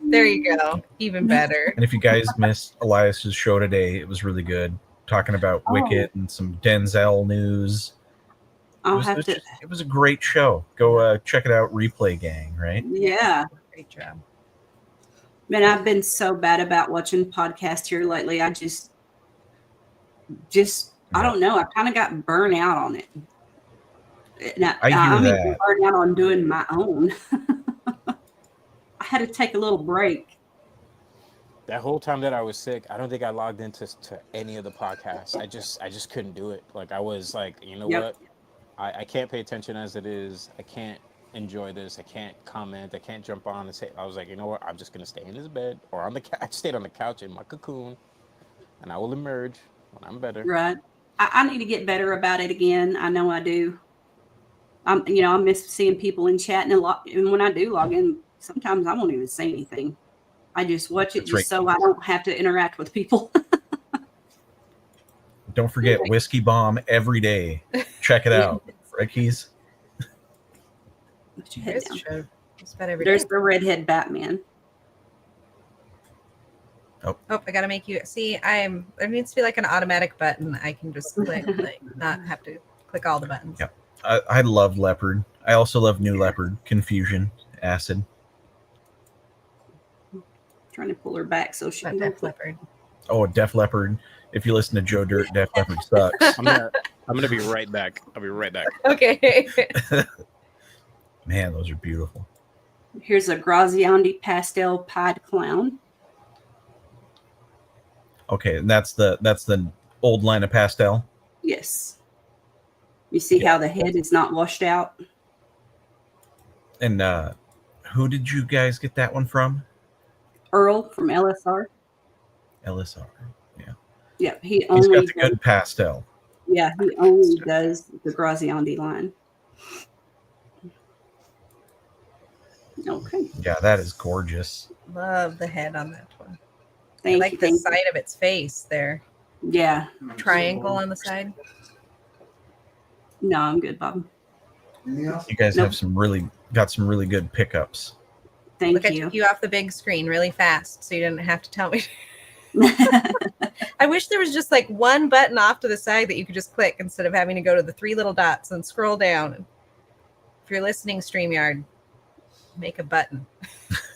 [SPEAKER 1] There you go. Even better.
[SPEAKER 4] And if you guys missed Elias's show today, it was really good. Talking about Wicket and some Denzel news.
[SPEAKER 2] I'll have to.
[SPEAKER 4] It was a great show. Go check it out, Replay Gang, right?
[SPEAKER 2] Yeah.
[SPEAKER 1] Great job.
[SPEAKER 2] Man, I've been so bad about watching podcasts here lately. I just I don't know. I kind of got burnt out on it. And
[SPEAKER 4] I hear
[SPEAKER 2] mean,
[SPEAKER 4] that.
[SPEAKER 2] burnt out on doing my own. I had to take a little break.
[SPEAKER 5] That whole time that I was sick, I don't think I logged into any of the podcasts. I just couldn't do it. Like I was like, you know
[SPEAKER 2] Yep.
[SPEAKER 5] what? I can't pay attention as it is. I can't enjoy this. I can't comment. I can't jump on and say. I was like, you know what? I'm just gonna stay in this bed or on the couch. I stayed on the couch in my cocoon, and I will emerge when I'm better.
[SPEAKER 2] Right. I need to get better about it again. I know I do. I miss seeing people in chat and when I do log in, sometimes I won't even say anything. I just watch it
[SPEAKER 4] That's right.
[SPEAKER 2] so I don't have to interact with people.
[SPEAKER 4] Don't forget Whiskey Bomb every day. Check it out. Right, Keys?
[SPEAKER 2] Put your head
[SPEAKER 1] There's
[SPEAKER 2] down.
[SPEAKER 1] a show. Just about every
[SPEAKER 2] There's
[SPEAKER 1] day.
[SPEAKER 2] the redhead Batman.
[SPEAKER 1] Oh, I gotta make you see. There needs to be like an automatic button. I can just click, like not have to click all the buttons.
[SPEAKER 4] Yep. I love Leopard. I also love New Leopard, Confusion, Acid.
[SPEAKER 2] Trying to pull her back so she
[SPEAKER 1] But
[SPEAKER 2] can go
[SPEAKER 1] Def
[SPEAKER 2] flip.
[SPEAKER 1] Leppard.
[SPEAKER 4] Oh, Def Leppard. If you listen to Joe Dirt, Def Leppard sucks.
[SPEAKER 5] I'm gonna be right back. I'll be right back.
[SPEAKER 1] Okay.
[SPEAKER 4] Man, those are beautiful.
[SPEAKER 2] Here's a Graziandi pastel pied clown.
[SPEAKER 4] Okay, and that's the old line of pastel.
[SPEAKER 2] Yes. You see how the head is not washed out?
[SPEAKER 4] And who did you guys get that one from?
[SPEAKER 2] Earl from LSR.
[SPEAKER 4] LSR.
[SPEAKER 2] Yeah, he
[SPEAKER 4] He's
[SPEAKER 2] only
[SPEAKER 4] got the good pastel.
[SPEAKER 2] he only does the Graziandi line. Okay.
[SPEAKER 4] Yeah, that is gorgeous.
[SPEAKER 1] Love the head on that one. I
[SPEAKER 2] Thank
[SPEAKER 1] like
[SPEAKER 2] you.
[SPEAKER 1] the
[SPEAKER 2] Thank
[SPEAKER 1] side of its face there.
[SPEAKER 2] you. Yeah.
[SPEAKER 1] Triangle on the side.
[SPEAKER 2] No, I'm good, Bob.
[SPEAKER 3] Anything else?
[SPEAKER 4] You guys
[SPEAKER 2] Nope.
[SPEAKER 4] have some really good pickups.
[SPEAKER 2] Thank
[SPEAKER 1] Look, I
[SPEAKER 2] you.
[SPEAKER 1] took you off the big screen really fast, so you didn't have to tell me. I wish there was just like one button off to the side that you could just click instead of having to go to the 3 little dots and scroll down. If you're listening, StreamYard, make a button.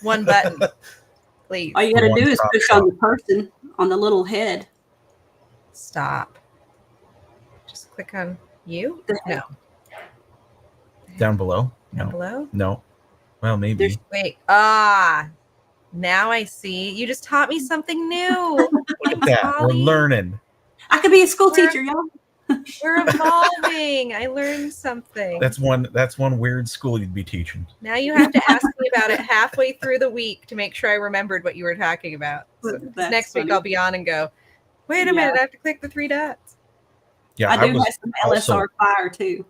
[SPEAKER 1] One button, please.
[SPEAKER 2] All you got to do is
[SPEAKER 4] One-stop
[SPEAKER 2] push
[SPEAKER 4] shop.
[SPEAKER 2] on the person on the little head.
[SPEAKER 1] Stop. Just click on you? No.
[SPEAKER 4] Down below?
[SPEAKER 1] Down
[SPEAKER 4] No.
[SPEAKER 1] below?
[SPEAKER 4] No. Well, maybe.
[SPEAKER 1] Wait. Now I see. You just taught me something new.
[SPEAKER 4] Look at that. We're
[SPEAKER 1] Holly.
[SPEAKER 4] learning.
[SPEAKER 2] I could be a school
[SPEAKER 1] Where-
[SPEAKER 2] teacher, y'all.
[SPEAKER 1] We're evolving. I learned something.
[SPEAKER 4] That's one weird school you'd be teaching.
[SPEAKER 1] Now you have to ask me about it halfway through the week to make sure I remembered what you were talking about. So
[SPEAKER 2] That's
[SPEAKER 1] next week
[SPEAKER 2] funny.
[SPEAKER 1] I'll be on and go, wait a
[SPEAKER 2] Yeah.
[SPEAKER 1] minute, I have to click the 3 dots.
[SPEAKER 4] Yeah,
[SPEAKER 2] I do
[SPEAKER 4] was
[SPEAKER 2] have some
[SPEAKER 4] also
[SPEAKER 2] LSR fire too.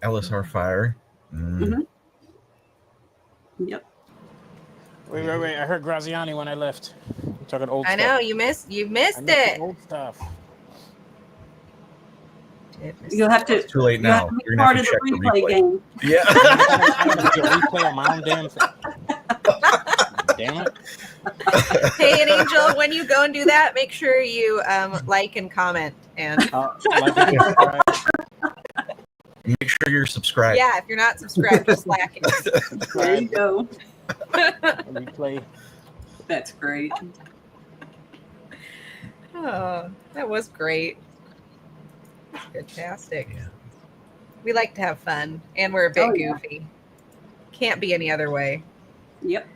[SPEAKER 4] LSR Fire.
[SPEAKER 2] Mhm. Yep.
[SPEAKER 5] Wait. I heard Graziani when I left. Talking old
[SPEAKER 1] I
[SPEAKER 5] stuff.
[SPEAKER 1] know, you missed
[SPEAKER 5] I missed the
[SPEAKER 1] it.
[SPEAKER 5] old stuff.
[SPEAKER 2] You'll have to.
[SPEAKER 4] It's too late
[SPEAKER 2] You'll have
[SPEAKER 4] now.
[SPEAKER 2] to be
[SPEAKER 4] You're gonna
[SPEAKER 2] part
[SPEAKER 4] have
[SPEAKER 2] of
[SPEAKER 4] to
[SPEAKER 2] the
[SPEAKER 4] check the
[SPEAKER 2] replay
[SPEAKER 4] replay.
[SPEAKER 2] game.
[SPEAKER 4] Yeah.
[SPEAKER 5] I gotta do a replay on my own damn thing. Damn it.
[SPEAKER 1] Hey, and Angel, when you go and do that, make sure you like and comment. And
[SPEAKER 5] Like and subscribe.
[SPEAKER 4] Make sure you're subscribed.
[SPEAKER 1] yeah, if you're not subscribed, just slack it.
[SPEAKER 2] There you go.
[SPEAKER 5] Replay.
[SPEAKER 2] That's great.
[SPEAKER 1] Oh, that was great. That's fantastic.
[SPEAKER 4] Yeah.
[SPEAKER 1] We like to have fun, and we're a bit
[SPEAKER 2] Oh, yeah.
[SPEAKER 1] goofy. Can't be any other way.
[SPEAKER 2] Yep.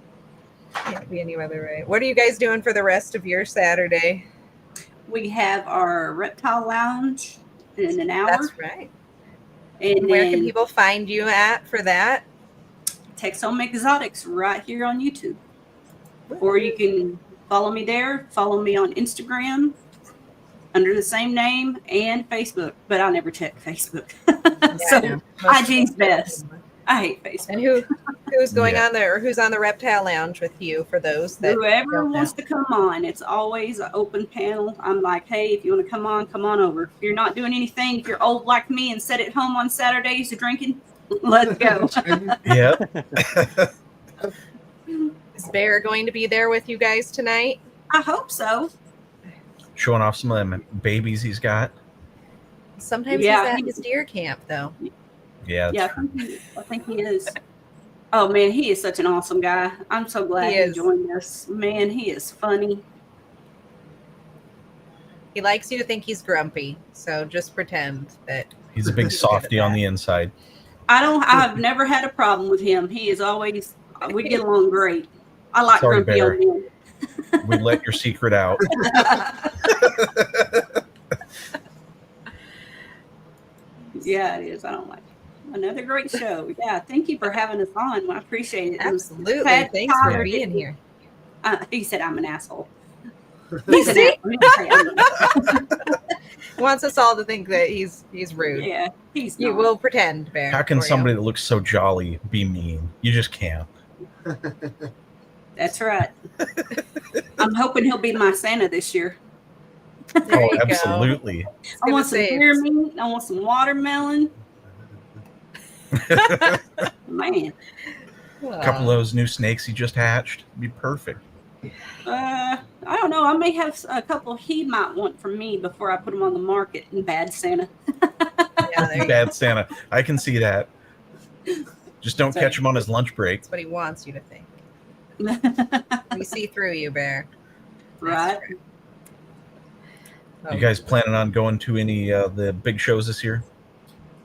[SPEAKER 1] Can't be any other way. What are you guys doing for the rest of your Saturday?
[SPEAKER 2] We have our reptile lounge in an hour.
[SPEAKER 1] That's right.
[SPEAKER 2] And
[SPEAKER 1] Where can
[SPEAKER 2] then
[SPEAKER 1] people find you at for that?
[SPEAKER 2] Texoma Exotics right here on YouTube. Or you can follow me there, follow me on Instagram under the same name and Facebook, but I never check Facebook. So IG's best. I hate Facebook.
[SPEAKER 1] And who's going
[SPEAKER 4] Yeah.
[SPEAKER 1] on there, or who's on the Reptile Lounge with you? For those that
[SPEAKER 2] Whoever
[SPEAKER 1] don't know.
[SPEAKER 2] wants to come on, it's always an open panel. I'm like, hey, if you want to come on over. If you're not doing anything, if you're old like me and sit at home on Saturdays drinking, let's go.
[SPEAKER 4] Yep.
[SPEAKER 1] Is Bear going to be there with you guys tonight?
[SPEAKER 2] I hope so.
[SPEAKER 4] Showing off some of them babies he's got.
[SPEAKER 1] Sometimes
[SPEAKER 2] Yeah,
[SPEAKER 1] he's at his deer camp, though.
[SPEAKER 4] Yeah.
[SPEAKER 2] Yeah, I think he is. Oh man, he is such an awesome guy. I'm so glad
[SPEAKER 1] He
[SPEAKER 2] he
[SPEAKER 1] is.
[SPEAKER 2] joined us. Man, he is funny.
[SPEAKER 1] He likes you to think he's grumpy, so just pretend that.
[SPEAKER 4] He's a big
[SPEAKER 1] He's good at
[SPEAKER 4] softy on
[SPEAKER 1] that.
[SPEAKER 4] the inside.
[SPEAKER 2] I've never had a problem with him. He is always, we get along great. I like
[SPEAKER 4] Sorry,
[SPEAKER 2] grumpy
[SPEAKER 4] Bear.
[SPEAKER 2] old men.
[SPEAKER 4] We let your secret out.
[SPEAKER 2] Yeah, it is. I don't like it. Another great show. Yeah, thank you for having us on. I appreciate it.
[SPEAKER 1] Absolutely.
[SPEAKER 2] Pat
[SPEAKER 1] Thanks for
[SPEAKER 2] Tyler
[SPEAKER 1] being
[SPEAKER 2] didn't-
[SPEAKER 1] here.
[SPEAKER 2] He said I'm an asshole.
[SPEAKER 1] You
[SPEAKER 2] an
[SPEAKER 1] see?
[SPEAKER 2] asshole. He didn't say I'm an asshole.
[SPEAKER 1] He wants us all to think that he's rude.
[SPEAKER 2] Yeah, he's
[SPEAKER 1] You
[SPEAKER 2] not.
[SPEAKER 1] will pretend, Bear.
[SPEAKER 4] How can
[SPEAKER 1] for you.
[SPEAKER 4] somebody that looks so jolly be mean? You just can't.
[SPEAKER 2] That's right. I'm hoping he'll be my Santa this year.
[SPEAKER 1] There
[SPEAKER 4] Oh,
[SPEAKER 1] you go.
[SPEAKER 4] absolutely.
[SPEAKER 2] I want
[SPEAKER 1] gonna
[SPEAKER 2] some
[SPEAKER 1] say
[SPEAKER 2] beer
[SPEAKER 1] it's-
[SPEAKER 2] meat. I want some watermelon. Man,
[SPEAKER 4] A couple of those new snakes he just hatched. Be perfect.
[SPEAKER 2] I don't know. I may have a couple he might want from me before I put them on the market in Bad Santa.
[SPEAKER 1] Yeah, there you go.
[SPEAKER 4] Bad Santa. I can see that. Just don't
[SPEAKER 2] Sorry.
[SPEAKER 4] catch him on his lunch break.
[SPEAKER 1] That's what he wants you to think. We see through you, Bear.
[SPEAKER 2] Right.
[SPEAKER 1] Oh,
[SPEAKER 4] You guys planning on going to any the big shows this year?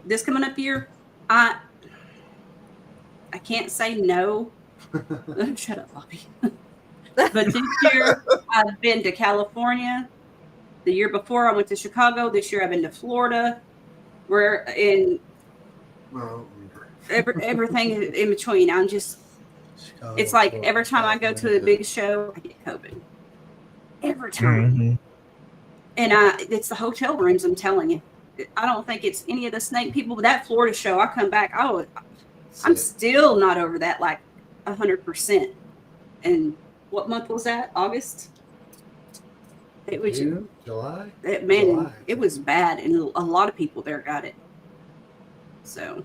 [SPEAKER 2] This coming up year, I can't say no. Shut up, Bobby. But this year I've been to California. The year before I went to Chicago. This year I've been to Florida. We're in
[SPEAKER 3] Well,
[SPEAKER 2] everything in between. I'm just, it's like every time I go to a big show, I get COVID. Every time.
[SPEAKER 4] Mhm.
[SPEAKER 2] And it's the hotel rooms, I'm telling you. I don't think it's any of the snake people, but that Florida show, I come back, I'm still not over that, like 100%. And what month was that? August? It was,
[SPEAKER 6] June, July.
[SPEAKER 2] man,
[SPEAKER 6] July.
[SPEAKER 2] it was bad. And a lot of people there got it. So,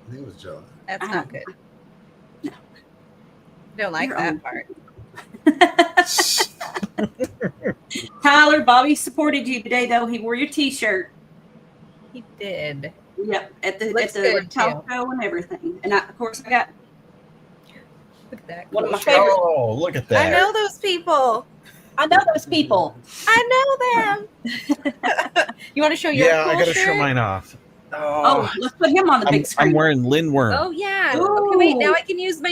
[SPEAKER 6] I think it was July.
[SPEAKER 1] That's not good.
[SPEAKER 2] no.
[SPEAKER 1] Don't like
[SPEAKER 2] You're
[SPEAKER 1] that
[SPEAKER 2] on.
[SPEAKER 1] part.
[SPEAKER 2] Tyler, Bobby supported you today, though. He wore your T-shirt.
[SPEAKER 1] He did.
[SPEAKER 2] Yep, at the
[SPEAKER 1] Looks
[SPEAKER 2] reptile
[SPEAKER 1] good, too.
[SPEAKER 2] show and everything. And of course, I got
[SPEAKER 1] Look at that.
[SPEAKER 2] one of my
[SPEAKER 1] cool
[SPEAKER 2] favorite.
[SPEAKER 1] shirt.
[SPEAKER 4] Oh, look at
[SPEAKER 1] I
[SPEAKER 4] that.
[SPEAKER 1] know those people.
[SPEAKER 2] I know those people.
[SPEAKER 1] I know them. You want to show your
[SPEAKER 4] Yeah,
[SPEAKER 1] cool
[SPEAKER 4] I gotta
[SPEAKER 1] shirt?
[SPEAKER 4] show mine off.
[SPEAKER 2] Oh, let's put him on the big screen.
[SPEAKER 4] I'm wearing Lindworm.
[SPEAKER 1] Oh yeah.
[SPEAKER 2] Ooh.
[SPEAKER 1] Okay, wait. Now I can use my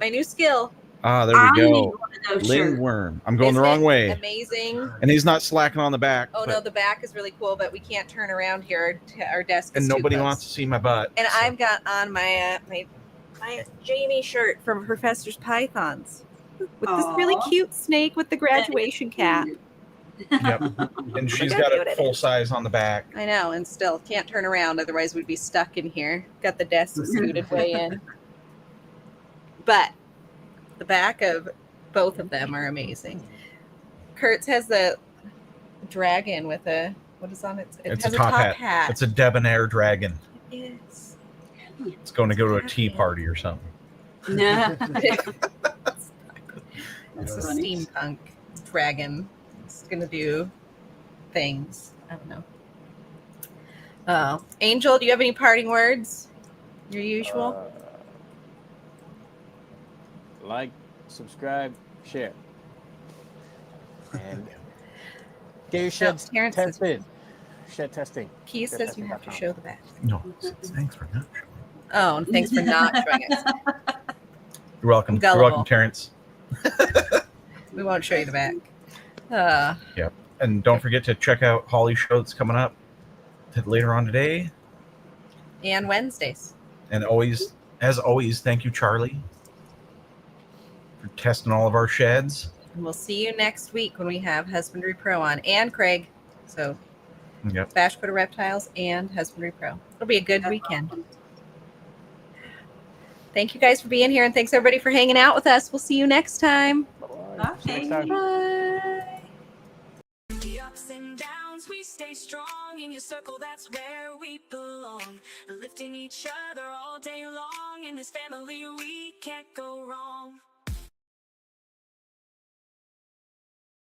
[SPEAKER 1] new skill.
[SPEAKER 4] Ah, there we
[SPEAKER 2] I need
[SPEAKER 4] go.
[SPEAKER 2] one of those shirts.
[SPEAKER 4] Lindworm. I'm going the
[SPEAKER 1] Isn't
[SPEAKER 4] wrong
[SPEAKER 1] it
[SPEAKER 4] way.
[SPEAKER 1] amazing?
[SPEAKER 4] And he's not slacking on the back.
[SPEAKER 1] Oh
[SPEAKER 4] but-
[SPEAKER 1] no, the back is really cool, but we can't turn around here. Our desk is
[SPEAKER 4] and
[SPEAKER 1] too
[SPEAKER 4] nobody
[SPEAKER 1] close.
[SPEAKER 4] wants to see my butt.
[SPEAKER 1] And
[SPEAKER 4] so-
[SPEAKER 1] I've got on my Jamie shirt from Professor's Pythons with this really
[SPEAKER 2] Aw.
[SPEAKER 1] cute snake with the graduation cap.
[SPEAKER 4] Yep. And she's
[SPEAKER 1] Look how
[SPEAKER 4] got
[SPEAKER 1] cute
[SPEAKER 4] it
[SPEAKER 1] it
[SPEAKER 4] full
[SPEAKER 1] is.
[SPEAKER 4] size on the back.
[SPEAKER 1] I know, and still can't turn around, otherwise we'd be stuck in here. Got the desk scooted way in. But the back of both of them are amazing. Kurt's has the dragon with a what is on it? It
[SPEAKER 4] It's
[SPEAKER 1] has
[SPEAKER 4] a top hat.
[SPEAKER 1] hat.
[SPEAKER 4] It's a debonair dragon.
[SPEAKER 1] It is.
[SPEAKER 4] It's going to go to a tea party or something.
[SPEAKER 2] Nah.
[SPEAKER 1] It's a
[SPEAKER 2] funny.
[SPEAKER 1] steampunk dragon. It's gonna do things. I don't know. Oh, Angel, do you have any parting words? Your usual.
[SPEAKER 5] Like, subscribe, share, and get your sheds
[SPEAKER 1] Terrence says-
[SPEAKER 5] tested. Shed testing.
[SPEAKER 1] Keith says you have to show the back.
[SPEAKER 4] No, thanks for not showing.
[SPEAKER 1] Oh, and thanks for not showing us.
[SPEAKER 4] You're welcome. You're
[SPEAKER 1] Gullible.
[SPEAKER 4] welcome, Terrence.
[SPEAKER 1] We won't show you the back.
[SPEAKER 4] And don't forget to check out Holly's show that's coming up later on today.
[SPEAKER 1] And Wednesdays.
[SPEAKER 4] And always, as always, thank you, Charlie, for testing all of our sheds.
[SPEAKER 1] And we'll see you next week when we have Husbandry Pro on and Craig. So
[SPEAKER 4] Yep.
[SPEAKER 1] Bash Quarter Reptiles and Husbandry Pro. It'll be a good weekend. Thank you guys for being here, and thanks everybody for hanging out with us. We'll see you next time.
[SPEAKER 5] Bye-bye. See you next
[SPEAKER 2] Okay.
[SPEAKER 5] time.
[SPEAKER 1] Bye.
[SPEAKER 6] The ups and downs, we stay strong. In your circle, that's where we belong. Lifting each other all day long. In this family, we can't go wrong.